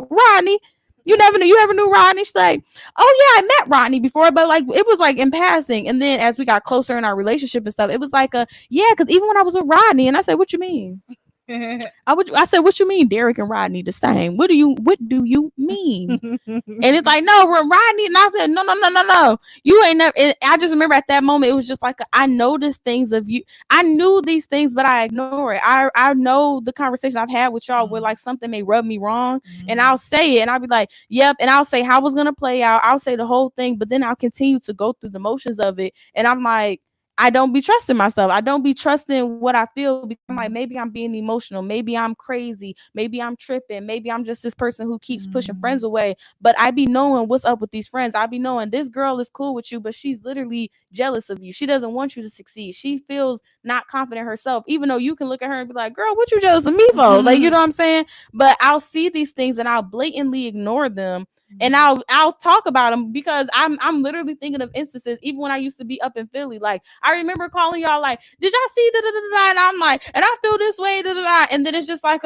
B: known Rodney? You ever knew Rodney? She's like, oh yeah, I met Rodney before, but like it was like in passing. And then as we got closer in our relationship and stuff, it was like yeah, because even when I was with Rodney, and I said, what you mean? I said, what you mean Derek and Rodney the same? What do you mean? And it's like, no, we're Rodney. And I said, no. You ain't never. I just remember at that moment, it was just like, I noticed things of you. I knew these things, but I ignore it. I know the conversation I've had with y'all where like something may rub me wrong. And I'll say it and I'll be like, yep. And I'll say how it's going to play out. I'll say the whole thing, but then I'll continue to go through the motions of it. And I'm like, I don't be trusting myself. I don't be trusting what I feel because I'm like, maybe I'm being emotional. Maybe I'm crazy. Maybe I'm tripping. Maybe I'm just this person who keeps pushing friends away. But I be knowing what's up with these friends. I be knowing this girl is cool with you, but she's literally jealous of you. She doesn't want you to succeed. She feels not confident herself, even though you can look at her and be like, girl, what you jealous of me for? Like, you know what I'm saying? But I'll see these things and I'll blatantly ignore them. And I'll talk about them because I'm literally thinking of instances, even when I used to be up in Philly. Like, I remember calling y'all like, did y'all see da da da da? And I'm like, and I feel this way da da da. And then it's just like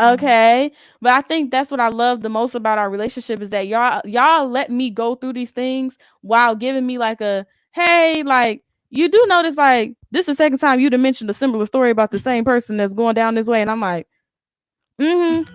B: okay. But I think that's what I love the most about our relationship is that y'all let me go through these things while giving me like hey, like, you do notice like this is the second time you'd have mentioned a similar story about the same person that's going down this way. And I'm like,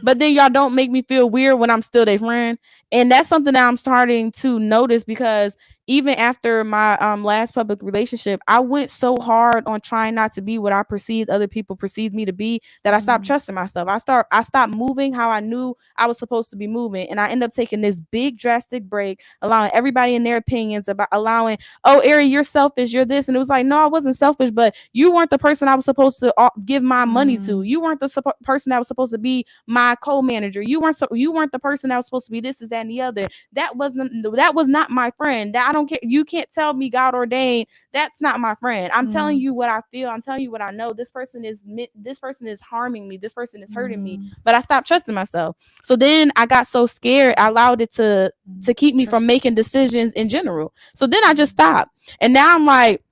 B: but then y'all don't make me feel weird when I'm still their friend. And that's something that I'm starting to notice because even after my last public relationship, I went so hard on trying not to be what I perceived other people perceived me to be that I stopped trusting myself. I stopped moving how I knew I was supposed to be moving. And I end up taking this big drastic break, allowing everybody in their opinions about allowing, oh, Ari, you're selfish, you're this. And it was like, no, I wasn't selfish, but you weren't the person I was supposed to give my money to. You weren't the person that was supposed to be my co-manager. You weren't the person that was supposed to be this, is that, and the other. That was not my friend. That I don't care. You can't tell me God ordained. That's not my friend. I'm telling you what I feel. I'm telling you what I know. This person is harming me. This person is hurting me. But I stopped trusting myself. So then I got so scared. I allowed it to keep me from making decisions in general. So then I just stopped. And now I'm like,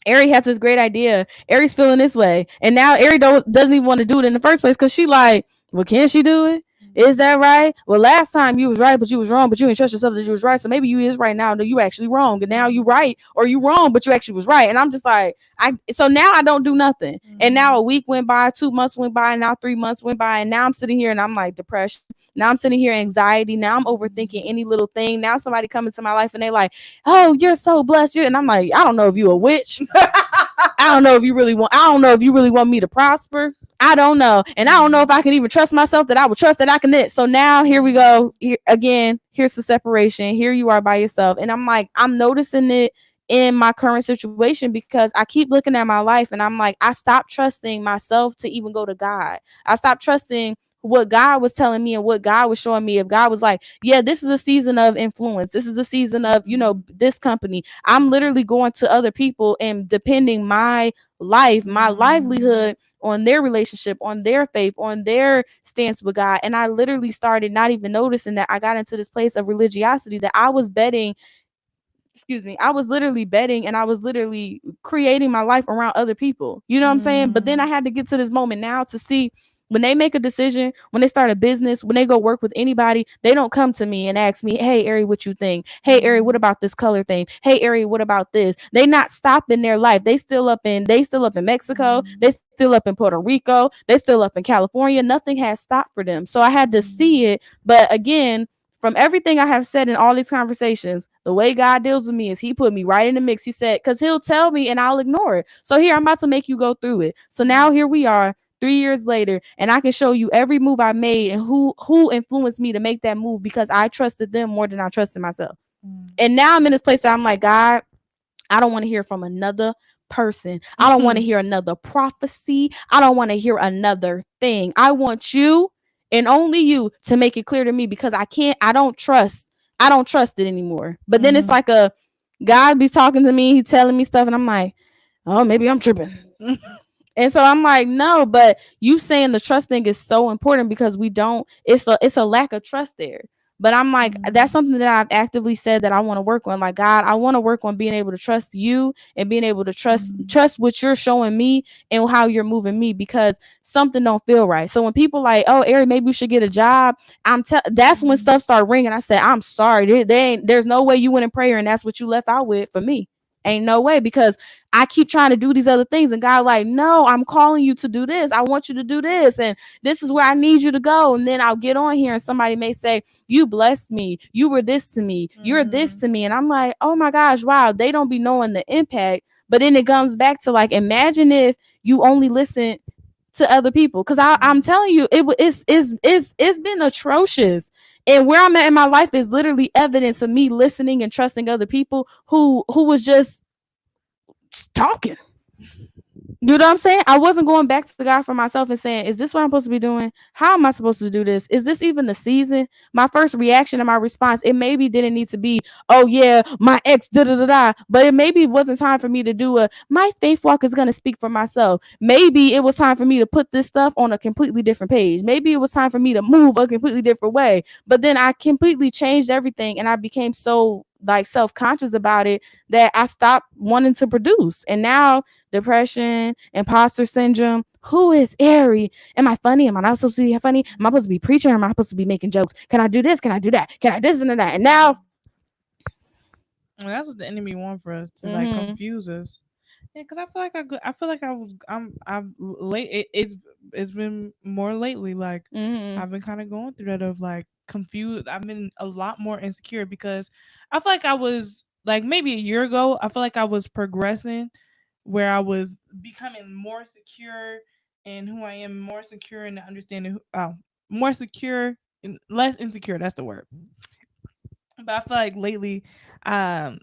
B: Ari has this great idea. Ari's feeling this way. And now Ari doesn't even want to do it in the first place because she like, well, can she do it? Is that right? Well, last time you was right, but you was wrong, but you didn't trust yourself that you was right. So maybe you is right now. No, you actually wrong. And now you right or you wrong, but you actually was right. And I'm just like, so now I don't do nothing. And now a week went by, 2 months went by, and now 3 months went by. And now I'm sitting here and I'm like depression. Now I'm sitting here anxiety. Now I'm overthinking any little thing. Now somebody come into my life and they like, oh, you're so blessed. And I'm like, I don't know if you a witch. I don't know if you really want me to prosper. I don't know. And I don't know if I can even trust myself that I would trust that I can knit. So now here we go. Here's the separation. Here you are by yourself. And I'm like, I'm noticing it in my current situation because I keep looking at my life and I'm like, I stopped trusting myself to even go to God. I stopped trusting what God was telling me and what God was showing me. If God was like, yeah, this is a season of influence. This is a season of, this company. I'm literally going to other people and depending my life, my livelihood on their relationship, on their faith, on their stance with God. And I literally started not even noticing that I got into this place of religiosity that I was betting. I was literally betting and I was literally creating my life around other people. You know what I'm saying? But then I had to get to this moment now to see when they make a decision, when they start a business, when they go work with anybody, they don't come to me and ask me, hey, Ari, what you think? Hey, Ari, what about this color thing? Hey, Ari, what about this? They not stopping their life. They still up in Mexico. They still up in Puerto Rico. They still up in California. Nothing has stopped for them. So I had to see it. But again, from everything I have said in all these conversations, the way God deals with me is he put me right in the mix. He said, because he'll tell me and I'll ignore it. So here, I'm about to make you go through it. So now here we are 3 years later, and I can show you every move I made and who influenced me to make that move because I trusted them more than I trusted myself. And now I'm in this place that I'm like, God, I don't want to hear from another person. I don't want to hear another prophecy. I don't want to hear another thing. I want you and only you to make it clear to me because I don't trust it anymore. But then it's like God be talking to me, he telling me stuff and I'm like, oh, maybe I'm tripping. And so I'm like, no, but you saying the trust thing is so important because it's a lack of trust there. But I'm like, that's
C: Mhm.
B: something that I've actively said that I want to work on. Like, God, I want to work on being able to trust you and being able to
C: Mhm.
B: trust what you're showing me and how you're moving me, because something don't feel right. So when people like, oh, Ari, maybe you should get a job, that's when
C: Mhm.
B: stuff start ringing. I said, I'm sorry, there's no way you went in prayer and that's what you left out with for me. Ain't no way, because I keep trying to do these other things and God like, no, I'm calling you to do this. I want you to do this, and this is where I need you to go. And then I'll get on here and somebody may say, you blessed me, you were this to me, you're this
C: Mhm.
B: to me, and I'm like, oh my gosh, wow, they don't be knowing the impact. But then it comes back to like, imagine if you only listen to other people, because I'm
C: Mhm.
B: telling you, it's been atrocious. And where I'm at in my life is literally evidence of me listening and trusting other people who was just talking. You know what I'm saying? I wasn't going back to God for myself and saying, is this what I'm supposed to be doing? How am I supposed to do this? Is this even the season? My first reaction and my response, it maybe didn't need to be, oh yeah, my ex, da da da da. But it maybe wasn't time for me to do my faith walk is going to speak for myself. Maybe it was time for me to put this stuff on a completely different page. Maybe it was time for me to move a completely different way. But then I completely changed everything and I became so like self-conscious about it that I stopped wanting to produce. And now depression, imposter syndrome. Who is Ari? Am I funny? Am I not supposed to be funny? Am I supposed to be preaching? Or am I supposed to be making jokes? Can I do this? Can I do that? Can I this and that? And now,
C: And that's what the enemy want for us to like
B: mm-hmm,
C: confuse us. Yeah, because I feel like I feel like I'm late. It's been more lately. Like
B: mm-hmm,
C: I've been kind of going through that of like confused. I've been a lot more insecure because I feel like I was like maybe a year ago. I feel like I was progressing where I was becoming more secure in who I am, more secure in the understanding. More secure and less insecure. That's the word. But I feel like lately, I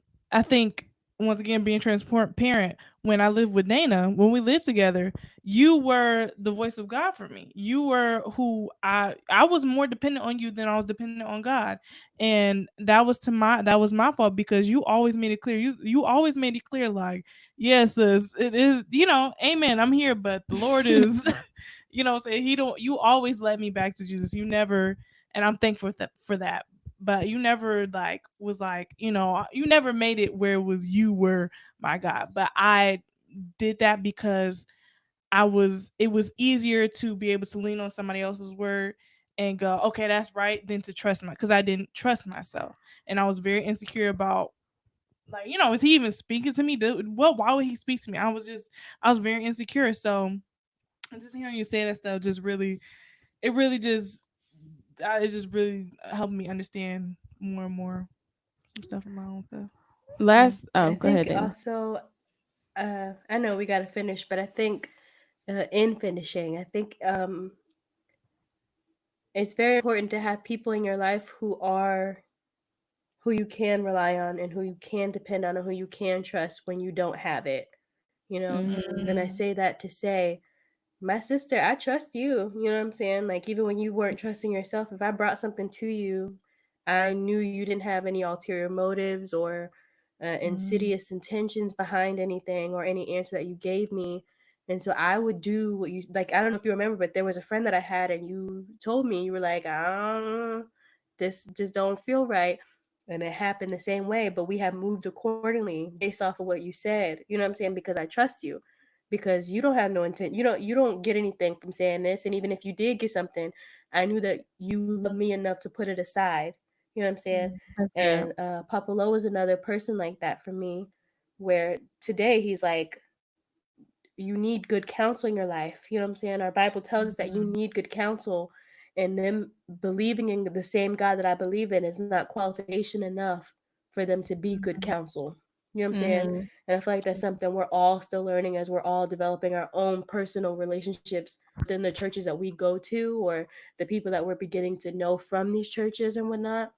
C: think once again being transparent, when I lived with Dana, when we lived together, you were the voice of God for me. You were who I was more dependent on you than I was dependent on God. And that was my fault because you always made it clear. You always made it clear like, yes, sis, it is, amen. I'm here, but the Lord is say he don't you always led me back to Jesus. You never, and I'm thankful for that, but you never like was like you never made it where it was you were my God. But I did that because it was easier to be able to lean on somebody else's word and go, okay, that's right, than to trust because I didn't trust myself. And I was very insecure about, like, is he even speaking to me? Well, why would he speak to me? I was very insecure. So just hearing you say that stuff just really, it really just it just really helped me understand more and more some stuff in my own stuff. Yeah.
B: oh,
A: I
B: go ahead,
A: think
B: Dana.
A: also, I know we got to finish, but I think in finishing, I think it's very important to have people in your life who you can rely on and who you can depend on and who you can trust when you don't have it, you know?
B: Mm-hmm,
A: And I
C: Mm,
A: say that to say, my sister, I trust you. You know what I'm saying? Like, even when you weren't trusting yourself, if I brought something to you, I knew you didn't have any ulterior motives or
C: mm,
A: insidious intentions behind anything or any answer that you gave me. And so I would do what you like. I don't know if you remember, but there was a friend that I had, and you told me, you were like, this just don't feel right. And it happened the same way, but we have moved accordingly based off of what you said. You know what I'm saying? Because I trust you, because you don't have no intent. You don't get anything from saying this. And even if you did get something, I knew that you love me enough to put it aside. You know what I'm saying?
C: mm,
B: that's good.
A: And Papa Lo was another person like that for me, where today he's like, you need good counsel in your life. You know what I'm saying? Our Bible tells us that you
C: mm,
A: need good counsel, and them believing in the same God that I believe in is not qualification enough for them to be good
C: mm,
A: counsel. You know what I'm saying?
B: Mm-hmm,
A: And I feel like that's something we're all still learning as we're all developing our own personal relationships within the churches that we go to, or the people that we're beginning to know from these churches and whatnot.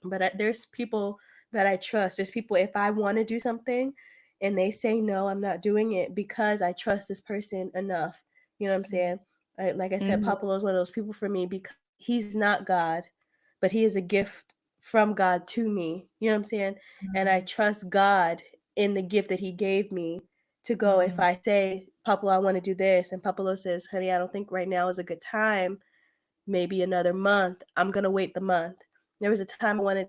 A: But there's people that I trust. There's people, if I want to do something and they say no, I'm not doing it because I trust this person enough. You know what I'm saying? Like I said,
B: mm-hmm,
A: Papa is one of those people for me because he's not God, but he is a gift from God to me. You know what I'm saying? And I
C: mm,
A: trust God in the gift that he gave me to go. If
C: mm,
A: I say, Papa, I want to do this, and Papa says, honey, I don't think right now is a good time, maybe another month, I'm going to wait the month. There was a time I wanted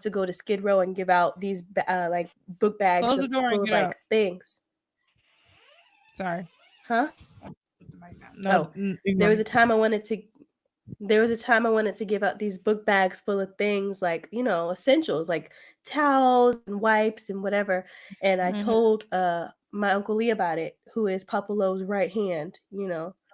A: to go to Skid Row and give out these like book bags
C: Close the door and
A: full of
C: get out.
A: like things.
C: Sorry.
A: Huh?
C: Put the mic down. No,
A: Oh, there
C: ignore
A: was
C: me.
A: a time I wanted to give out these book bags full of things like, essentials like towels and wipes and whatever. And I
B: Mhm.
A: told my Uncle Lee about it, who is Papa Lowe's right hand,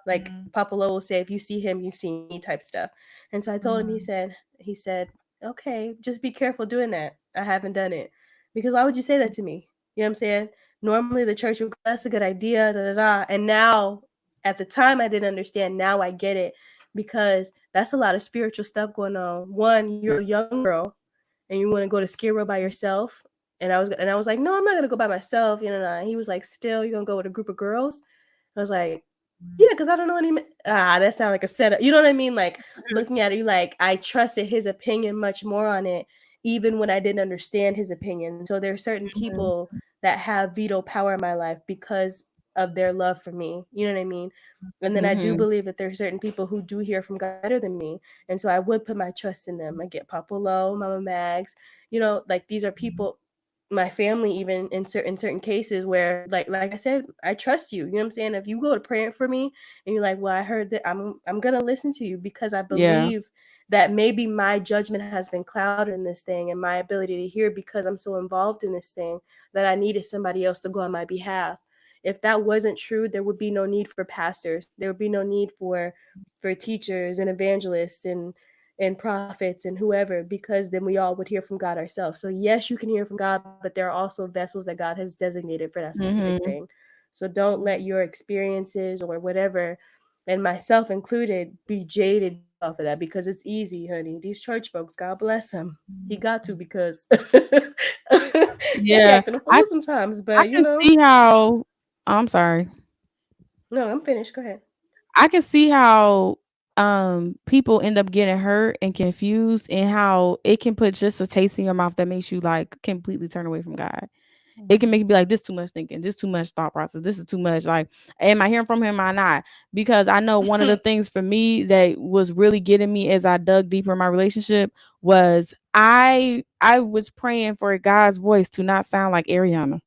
A: like
C: Mm,
A: Papa Lowe will say, if you see him, you've seen me type stuff. And so I told him,
C: mm,
A: he said, okay, just be careful doing that. I haven't done it. Because why would you say that to me? You know what I'm saying? Normally the church would go, that's a good idea, da da da. And now at the time I didn't understand. Now I get it because that's a lot of spiritual stuff going on. One, you're a young girl and you want to go to Skid Row by yourself. And I was like, no, I'm not gonna go by myself. And he was like, still, you're gonna go with a group of girls. I was like,
C: mm.
A: yeah, because I don't know any. That sounds like a setup. You know what I mean? Like looking at it, like I trusted his opinion much more on it, even when I didn't understand his opinion. So there are certain
B: Mhm.
A: people that have veto power in my life because of their love for me. You know what I mean? And then I do
B: Mhm.
A: believe that there are certain people who do hear from God better than me, and so I would put my trust in them. I get Papa Low, Mama Mags. Like these are people, my family, even in certain cases where like I said, I trust you. You know what I'm saying? If you go to praying for me and you're like, well, I heard that, I'm gonna listen to you because I
B: Yeah.
A: believe that maybe my judgment has been clouded in this thing and my ability to hear because I'm so involved in this thing that I needed somebody else to go on my behalf. If that wasn't true, there would be no need for pastors. There would be no need for teachers and evangelists and prophets and whoever, because then we all would hear from God ourselves. So yes, you can hear from God, but there are also vessels that God has designated for that specific
B: Mhm.
A: thing. So don't let your experiences or whatever, and myself included, be jaded based off of that, because it's easy, honey. These church folks, God bless them. He got to, because they be
B: Yeah.
A: acting a
B: I
A: fool sometimes,
B: I
A: but
B: can see how I'm sorry.
A: no, I'm finished. Go ahead.
B: I can see how people end up getting hurt and confused, and how it can put just a taste in your mouth that makes you like completely turn away from God. It can make you be like, this too much thinking, this too much thought process, this is too much. Like, am I hearing from him? Am I not? Because I know one of the things for me that was really getting me as I dug deeper in my relationship was I was praying for God's voice to not sound like Ariana.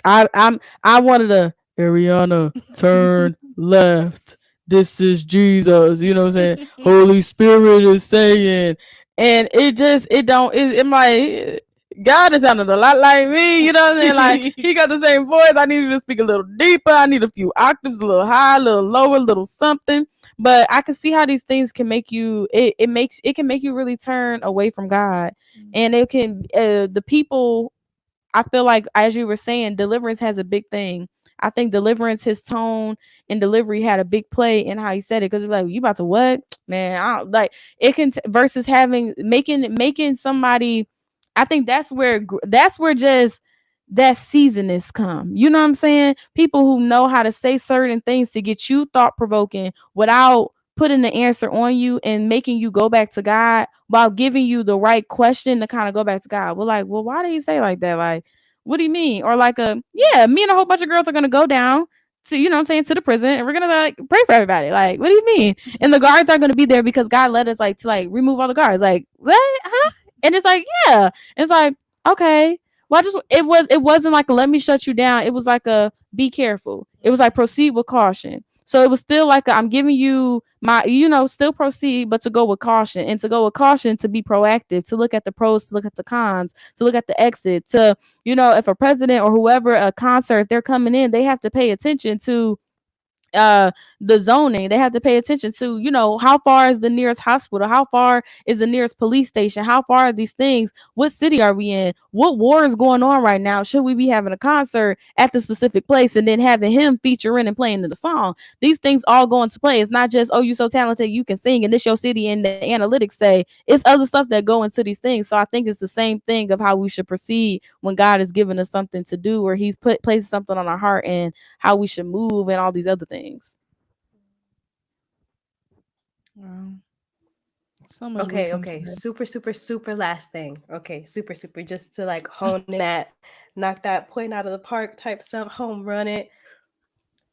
B: I wanted a Ariana turn left. This is Jesus. You know what I'm saying? Holy Spirit is saying, and it don't it my God is sounding a lot like me. You know what I'm saying? Like he got the same voice. I need you to speak a little deeper. I need a few octaves, a little high, a little lower, a little something. But I can see how these things can make you. It can make you really turn away from God, and it can the people. I feel like, as you were saying, deliverance has a big thing. I think deliverance, his tone and delivery had a big play in how he said it. Because you're like, you about to what, man? I don't like it. Can versus having making somebody. I think that's where just that seasonings come. You know what I'm saying? People who know how to say certain things to get you thought provoking without putting the answer on you and making you go back to God, while giving you the right question to kind of go back to God. Well, like, well, why did he say like that? Like, what do you mean? Or like yeah, me and a whole bunch of girls are gonna go down to, you know what I'm saying, to the prison, and we're gonna like pray for everybody. Like, what do you mean? And the guards are gonna be there because God led us like to like remove all the guards. Like, what? Huh? And it's like, yeah. It's like, okay. Well, it wasn't like a let me shut you down. It was like a be careful. It was like proceed with caution. So it was still like I'm giving you my, still proceed, but to go with caution, and to go with caution, to be proactive, to look at the pros, to look at the cons, to look at the exit, to, if a president or whoever, a concert, if they're coming in, they have to pay attention to the zoning. They have to pay attention to, how far is the nearest hospital, how far is the nearest police station, how far are these things, what city are we in, what war is going on right now, should we be having a concert at the specific place, and then having him feature in and playing in the song. These things all go into play. It's not just, oh, you so talented, you can sing, and this your city, and the analytics say. It's other stuff that go into these things. So I think it's the same thing of how we should proceed when God is giving us something to do, or he's places something on our heart, and how we should move and all these other things.
C: Wow. So much
A: Okay,
C: wisdom
A: okay.
C: today.
A: Super, super, super last thing. Okay, super, super. Just to like hone in that, knock that point out of the park type stuff, home run it.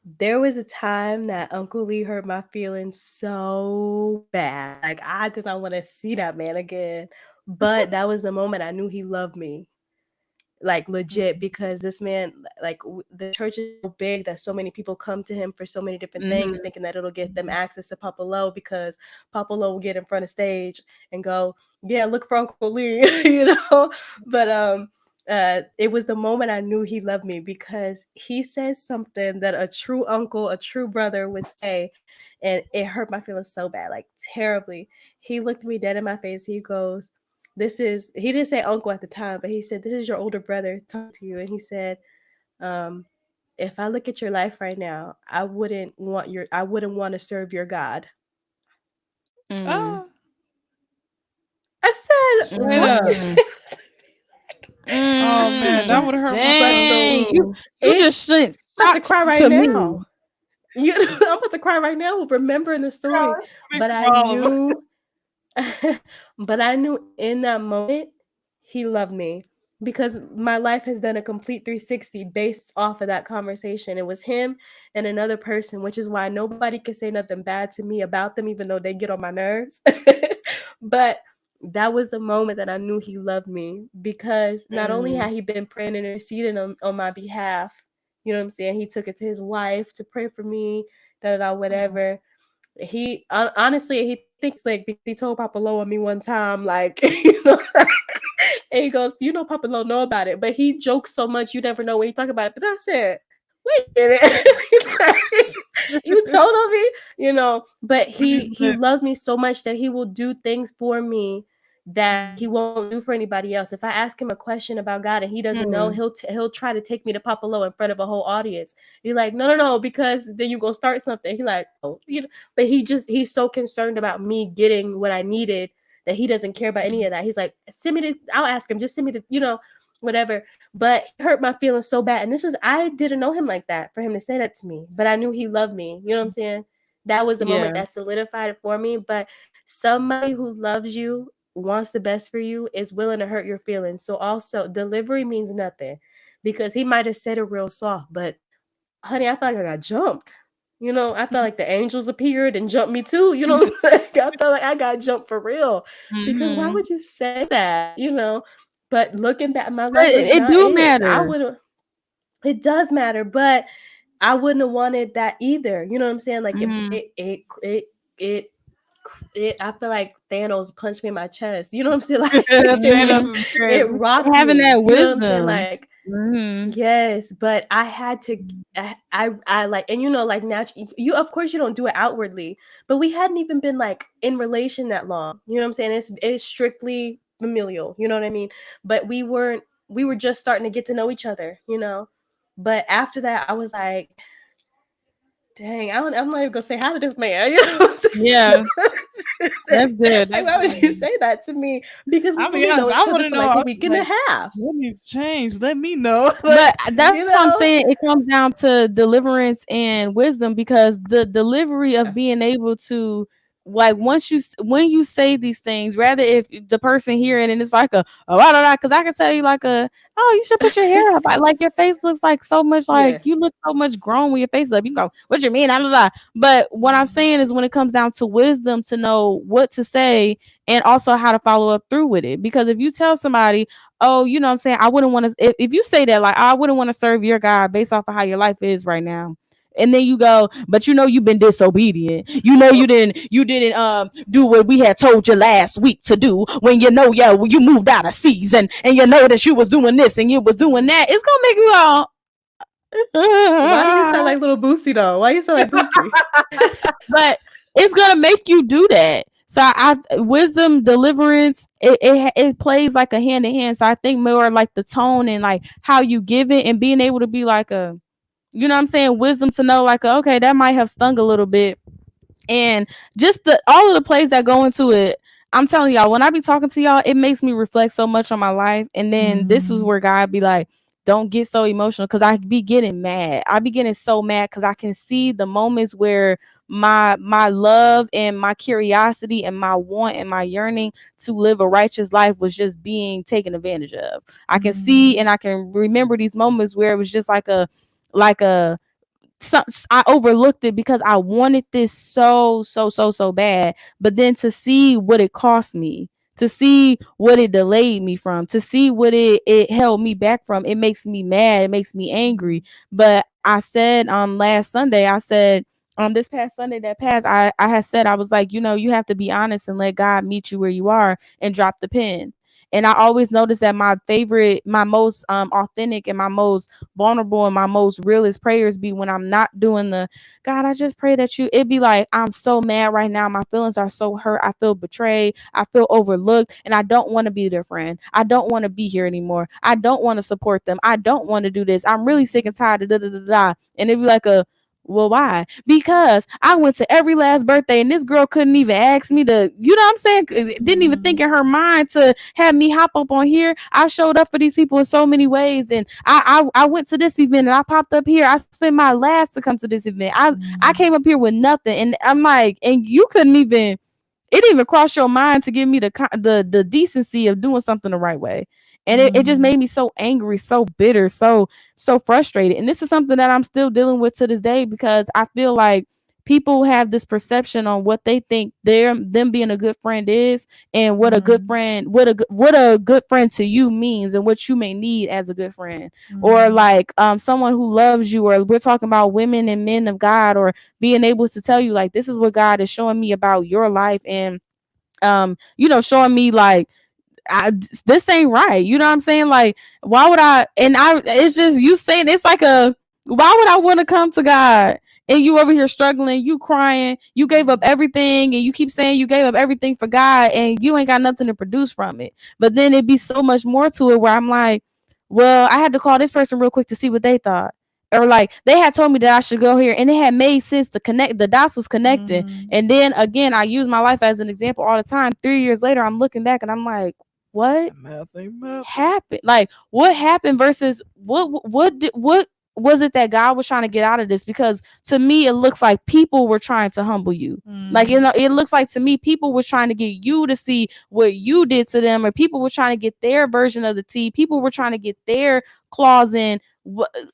A: There was a time that Uncle Lee hurt my feelings so bad. Like I did not want to see that man again. But that was the moment I knew he loved me. Like legit, because this man, like the church is so big that so many people come to him for so many different things, thinking that it'll get them access to Papa Lowe, because Papa Lowe will get in front of stage and go, yeah, look for Uncle Lee. But it was the moment I knew he loved me, because he says something that a true uncle, a true brother would say, and it hurt my feelings so bad, like terribly. He looked me dead in my face. He goes, he didn't say uncle at the time, but he said, this is your older brother talking to you. And he said, um, if I look at your life right now, I wouldn't want to serve your God.
B: Mm.
C: Oh,
A: I said,
C: straight
A: why you
C: up.
A: say
C: Oh man, that would have hurt my
B: Dang,
C: feelings.
B: you just sent
A: I'm about to
B: shots
A: cry right
B: to me.
A: now. I'm about to cry right now remembering the story.
C: Makes
A: But
C: it
A: I
C: for all of us.
A: knew but I knew in that moment he loved me, because my life has done a complete 360 based off of that conversation. It was him and another person, which is why nobody can say nothing bad to me about them, even though they get on my nerves. But that was the moment that I knew he loved me, because not only had he been praying and interceding on my behalf, you know what I'm saying? He took it to his wife to pray for me, da da da, whatever. He honestly, he thinks he's slick, because he told Papa Lowe on me one time, like, and he goes, Papa Lowe know about it, but he jokes so much you never know when he talk about it. But I said, wait a minute, you told on me, But
C: What you
A: he
C: said.
A: loves me so much that he will do things for me that he won't do for anybody else. If I ask him a question about God and he doesn't know, he'll try to take me to Papa Lowe in front of a whole audience. He's like, no, because then you gonna start something. He like, oh, but he's so concerned about me getting what I needed that he doesn't care about any of that. He's like, I'll ask him, just send me the, whatever. But he hurt my feelings so bad. And I didn't know him like that for him to say that to me, but I knew he loved me. You know what I'm saying? That was the
B: Yeah.
A: moment that solidified it for me. But somebody who loves you, wants the best for you, is willing to hurt your feelings. So also, delivery means nothing, because he might have said it real soft, but honey, I felt like I got jumped. I felt like the angels appeared and jumped me too. I felt like I got jumped for real. Because why would you say that? But looking back, my
B: But
A: life was
B: it
A: not
B: do
A: it. I
B: matter.
A: would have. It does matter, but I wouldn't have wanted that either. You know what I'm saying? Like it. I feel like Thanos punched me in my chest. You know what I'm saying? Like
C: Thanos is
A: it
C: crazy.
A: rocked
B: Having
A: me.
B: that
A: You know what I'm saying?
B: wisdom.
A: Like yes, but I had to. I like, and like naturally, you of course you don't do it outwardly, but we hadn't even been like in relation that long. You know what I'm saying? It's strictly familial. You know what I mean? But we weren't. We were just starting to get to know each other. But after that, I was like, dang, I'm not even gonna say hi to this man. You know what I'm
B: Yeah,
A: saying?
B: that's good.
A: Like,
B: That's
A: why would you
B: good.
A: say that to me? Because we
C: I'll be
A: only know
C: honest. I
A: each other
C: want to
A: for
C: know.
A: like
C: I
A: a
C: was
A: week and a
C: like,
A: half.
C: what needs to change? Let me know. Like,
B: But that's
A: You
B: what I'm
A: know?
B: saying. It comes down to deliverance and wisdom, because the delivery of being able to, like, when you say these things, rather if the person hearing and it's like I don't know, because I can tell you like oh, you should put your hair up. Like your face looks like so much,
A: Yeah.
B: like you look so much grown when your face is up. You can go, what you mean? I don't know. But what I'm saying is, when it comes down to wisdom, to know what to say and also how to follow up through with it. Because if you tell somebody, oh, you know what I'm saying, I wouldn't want to, if you say that, like, I wouldn't want to serve your God based off of how your life is right now. And then you go, but you've been disobedient. You didn't do what we had told you last week to do, when when you moved out of season, and that you was doing this and you was doing that. It's gonna make
A: Why do you sound
B: you
A: like little Boosie though? Why you sound like Boosie?
B: but it's gonna make you do that. So wisdom, deliverance, it plays like a hand in hand. So I think more like the tone and like how you give it, and being able to be like you know what I'm saying, wisdom to know like, okay, that might have stung a little bit, and just all of the plays that go into it. I'm telling y'all, when I be talking to y'all, it makes me reflect so much on my life. And then this was where God be like, don't get so emotional, because I be getting mad. I be getting so mad because I can see the moments where my love and my curiosity and my want and my yearning to live a righteous life was just being taken advantage of. I can see and I can remember these moments where it was just like a I overlooked it because I wanted this so bad. But then to see what it cost me, to see what it delayed me from, to see what it held me back from, it makes me mad. It makes me angry. But I said last Sunday, I said this past Sunday that passed, I had said, I was like, you have to be honest and let God meet you where you are and drop the pen. And I always noticed that my most authentic and my most vulnerable and my most realest prayers be when I'm not doing the God, I just pray that it'd be like, I'm so mad right now. My feelings are so hurt. I feel betrayed. I feel overlooked. And I don't want to be their friend. I don't want to be here anymore. I don't want to support them. I don't want to do this. I'm really sick and tired of da da da da. And it'd be like well, why? Because I went to every last birthday and this girl couldn't even ask me to, you know what I'm saying? Didn't even think in her mind to have me hop up on here. I showed up for these people in so many ways. And I went to this event and I popped up here. I spent my last to come to this event. I came up here with nothing. And I'm like, and you couldn't even, it didn't even cross your mind to give me the decency of doing something the right way. And it just made me so angry, so bitter, so frustrated. And this is something that I'm still dealing with to this day, because I feel like people have this perception on what they think them being a good friend is, and what a good friend, what a good friend to you means, and what you may need as a good friend. Or like someone who loves you, or we're talking about women and men of God, or being able to tell you like, this is what God is showing me about your life, and showing me like, this ain't right. You know what I'm saying? Like, why would it's just you saying, it's like why would I want to come to God and you over here struggling, you crying, you gave up everything, and you keep saying you gave up everything for God, and you ain't got nothing to produce from it. But then it'd be so much more to it, where I'm like, well, I had to call this person real quick to see what they thought. Or like, they had told me that I should go here, and it had made sense to connect. The dots was connecting. And then again, I use my life as an example all the time. 3 years later, I'm looking back and I'm like, what happened? Like, what happened versus what was it that God was trying to get out of this? Because to me, it looks like people were trying to humble you. Like, it looks like to me, people were trying to get you to see what you did to them, or people were trying to get their version of the tea. People were trying to get their claws in,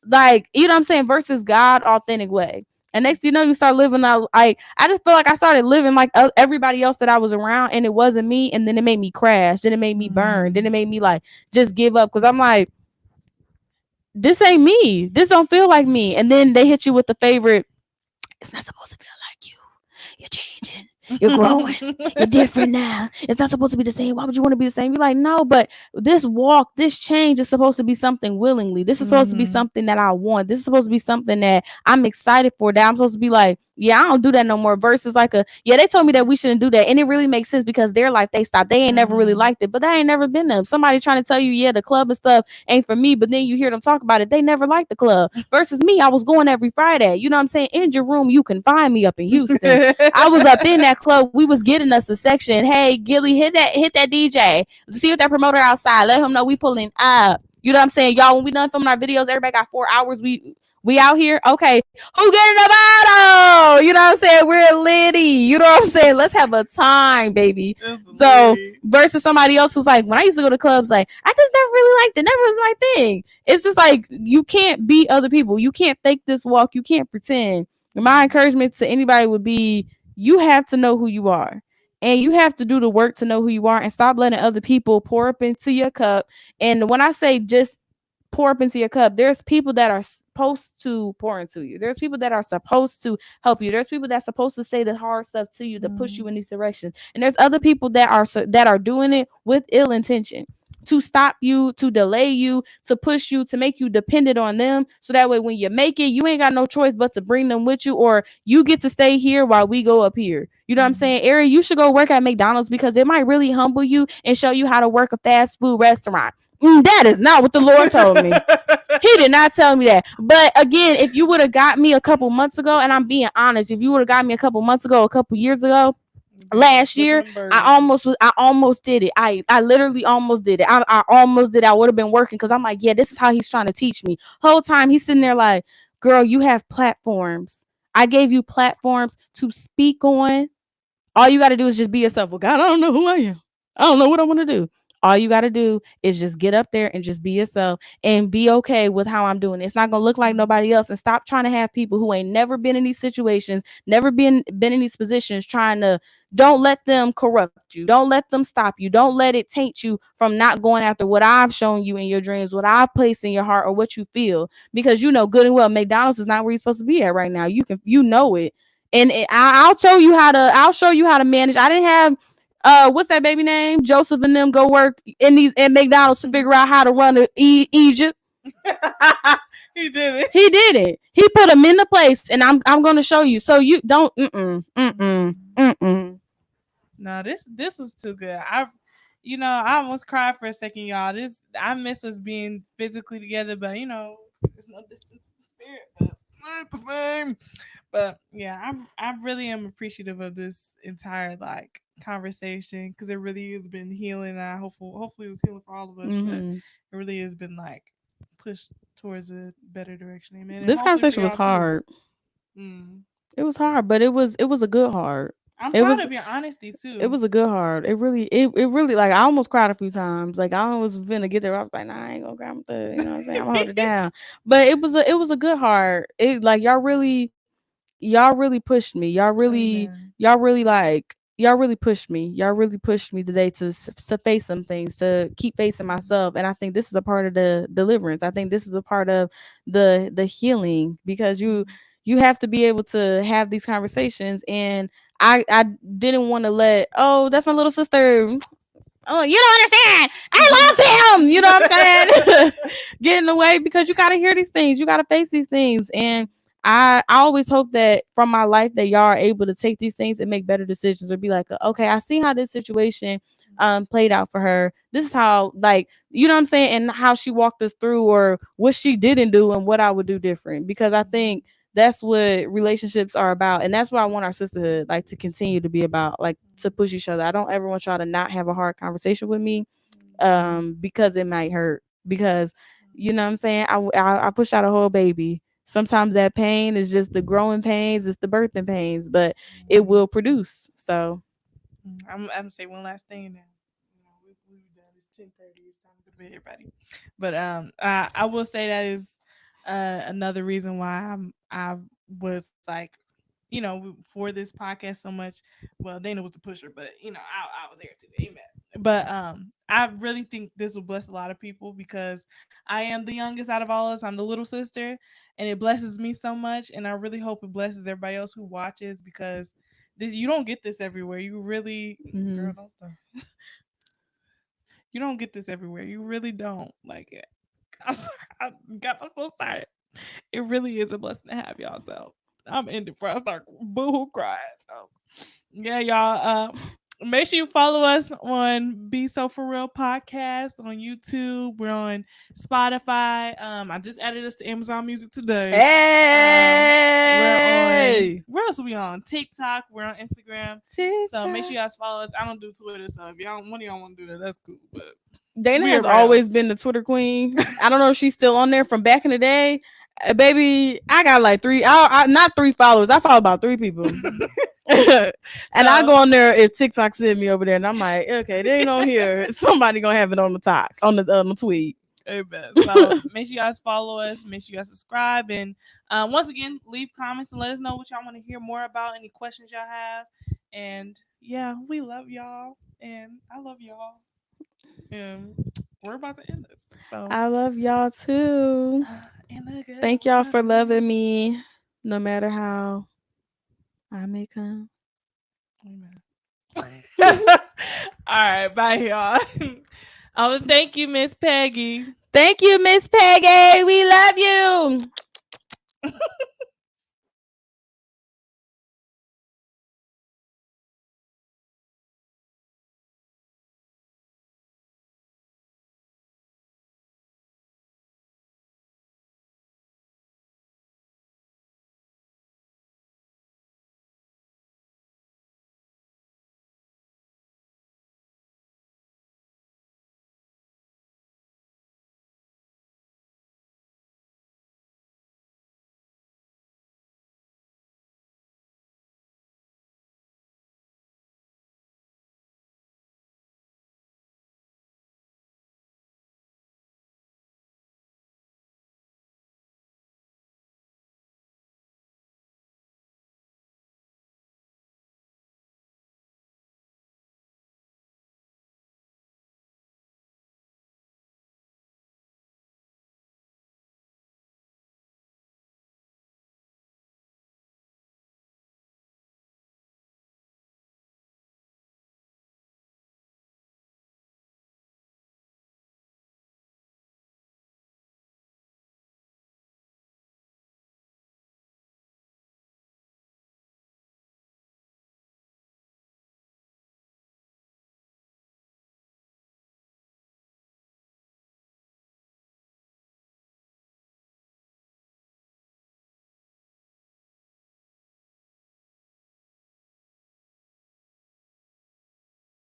B: like, you know what I'm saying, versus God authentic way. And next thing you know, you start living out, like, I just feel like I started living like everybody else that I was around, and it wasn't me. And then it made me crash. Then it made me burn. Then it made me like just give up, because I'm like, this ain't me. This don't feel like me. And then they hit you with the favorite, it's not supposed to feel like you. You're changing. You're growing. You're different now. It's not supposed to be the same. Why would you want to be the same? You're like, no, but this walk, this change is supposed to be something willingly. This is supposed to be something that I want. This is supposed to be something that I'm excited for, that I'm supposed to be like, yeah, I don't do that no more. Versus like yeah, they told me that we shouldn't do that. And it really makes sense, because their life, they stopped. They ain't never really liked it, but that ain't never been them. Somebody trying to tell you, yeah, the club and stuff ain't for me, but then you hear them talk about it. They never liked the club. Versus me, I was going every Friday. You know what I'm saying? In Jerome, you can find me up in Houston. I was up in that club. We was getting us a section. Hey, Gilly, hit that DJ. See what that promoter outside. Let him know we pulling up. You know what I'm saying? Y'all, when we done filming our videos, everybody got 4 hours. We out here. Okay. Who getting a bottle? You know what I'm saying? We're litty. You know what I'm saying? Let's have a time, baby. So versus somebody else who's like, when I used to go to clubs, like, I just never really liked it. Never was my thing. It's just like, you can't be other people. You can't fake this walk. You can't pretend. My encouragement to anybody would be, you have to know who you are. And you have to do the work to know who you are, and stop letting other people pour up into your cup. And when I say just pour up into your cup, there's people that are supposed to pour into you. There's people that are supposed to help you. There's people that's supposed to say the hard stuff to you, to push you in these directions. And there's other people that are doing it with ill intention, to stop you, to delay you, to push you, to make you dependent on them. So that way, when you make it, you ain't got no choice but to bring them with you, or you get to stay here while we go up here. You know what I'm saying? Ari, you should go work at McDonald's, because it might really humble you and show you how to work a fast food restaurant. That is not what the Lord told me. He did not tell me that. But again, if you would have got me a couple months ago, and I'm being honest, if you would have got me a couple months ago, a couple years ago, last year, I almost did it. I literally almost did it. I almost did it. I would have been working, because I'm like, yeah, this is how he's trying to teach me. Whole time he's sitting there like, girl, you have platforms. I gave you platforms to speak on. All you got to do is just be yourself. Well, God, I don't know who I am. I don't know what I want to do. All you got to do is just get up there and just be yourself and be okay with how I'm doing. It's not going to look like nobody else. And stop trying to have people who ain't never been in these situations, never been in these positions, trying to, don't let them corrupt you. Don't let them stop you. Don't let it taint you from not going after what I've shown you in your dreams, what I've placed in your heart, or what you feel. Because you know good and well, McDonald's is not where you're supposed to be at right now. You know it. And I'll show you how to. I'll show you how to manage. I didn't have what's that baby name? Joseph and them go work in McDonald's to figure out how to run Egypt.
C: He did it.
B: He did it. He put them in the place, and I'm gonna show you. So you don't.
C: No, this was too good. I almost cried for a second, y'all. I miss us being physically together, but it's no distance in spirit, but not the same. But yeah, I really am appreciative of this entire like conversation because it really has been healing. And hopefully it was healing for all of us, but it really has been like pushed towards a better direction. Amen.
B: This conversation was hard. It was hard, but it was a good hard.
C: I'm proud of your honesty too.
B: It was a good hard. It really like I almost cried a few times. Like I was finna get there. I was like, nah, I ain't gonna cry. I'm thug. You know what I'm saying? I'm gonna hold it down. But it was a good hard. It like y'all really pushed me. Y'all really pushed me. Y'all really pushed me today to face some things, to keep facing myself. And I think this is a part of the deliverance. I think this is a part of the healing, because you have to be able to have these conversations. And I didn't want to let, oh, that's my little sister. Oh, you don't understand. I love him. You know what I'm saying? Get in the way, because you got to hear these things. You got to face these things. And I always hope that from my life that y'all are able to take these things and make better decisions, or be like, okay, I see how this situation played out for her. This is how, like, you know what I'm saying? And how she walked us through, or what she didn't do and what I would do different. Because I think that's what relationships are about. And that's what I want our sisterhood like to continue to be about, like to push each other. I don't ever want y'all to not have a hard conversation with me because it might hurt. Because, you know what I'm saying? I push out a whole baby. Sometimes that pain is just the growing pains, it's the birthing pains, but it will produce. So
C: I'm gonna say one last thing now. We've done. It's 10:30. It's time to go to bed, everybody. But I will say that is another reason why I was like, for this podcast so much. Well, Dana was the pusher, but I was there too. Amen. But I really think this will bless a lot of people, because I am the youngest out of all of us. I'm the little sister, and it blesses me so much. And I really hope it blesses everybody else who watches, because you don't get this everywhere. You really, girl, don't stop. You don't get this everywhere. You really don't. Like it. I got myself started. It really is a blessing to have y'all. So I'm ending before I start boohoo crying. So yeah, y'all. Make sure you follow us on Be So For Real Podcast on YouTube. We're on Spotify. I just added us to Amazon Music today.
B: Hey,
C: we're on. Where else are we on? TikTok. We're on Instagram. So make sure you guys follow us. I don't do Twitter, so if one of y'all want to do that, that's cool. But
B: Dana has always been the Twitter queen. I don't know if she's still on there from back in the day. Baby, I got like not 3 followers. I follow about 3 people. And I go on there if TikTok send me over there, and I'm like, okay, they ain't on here. Somebody gonna have it on the top, on the tweet.
C: Amen. So make sure you guys follow us. Make sure you guys subscribe, and once again, leave comments and let us know what y'all want to hear more about. Any questions y'all have, and yeah, we love y'all, and I love y'all, and we're about to end this. So
B: I love y'all too. Thank y'all for loving me, no matter how I may come.
C: Amen. All right, bye, y'all. Thank you, Miss Peggy.
B: Thank you, Miss Peggy. We love you.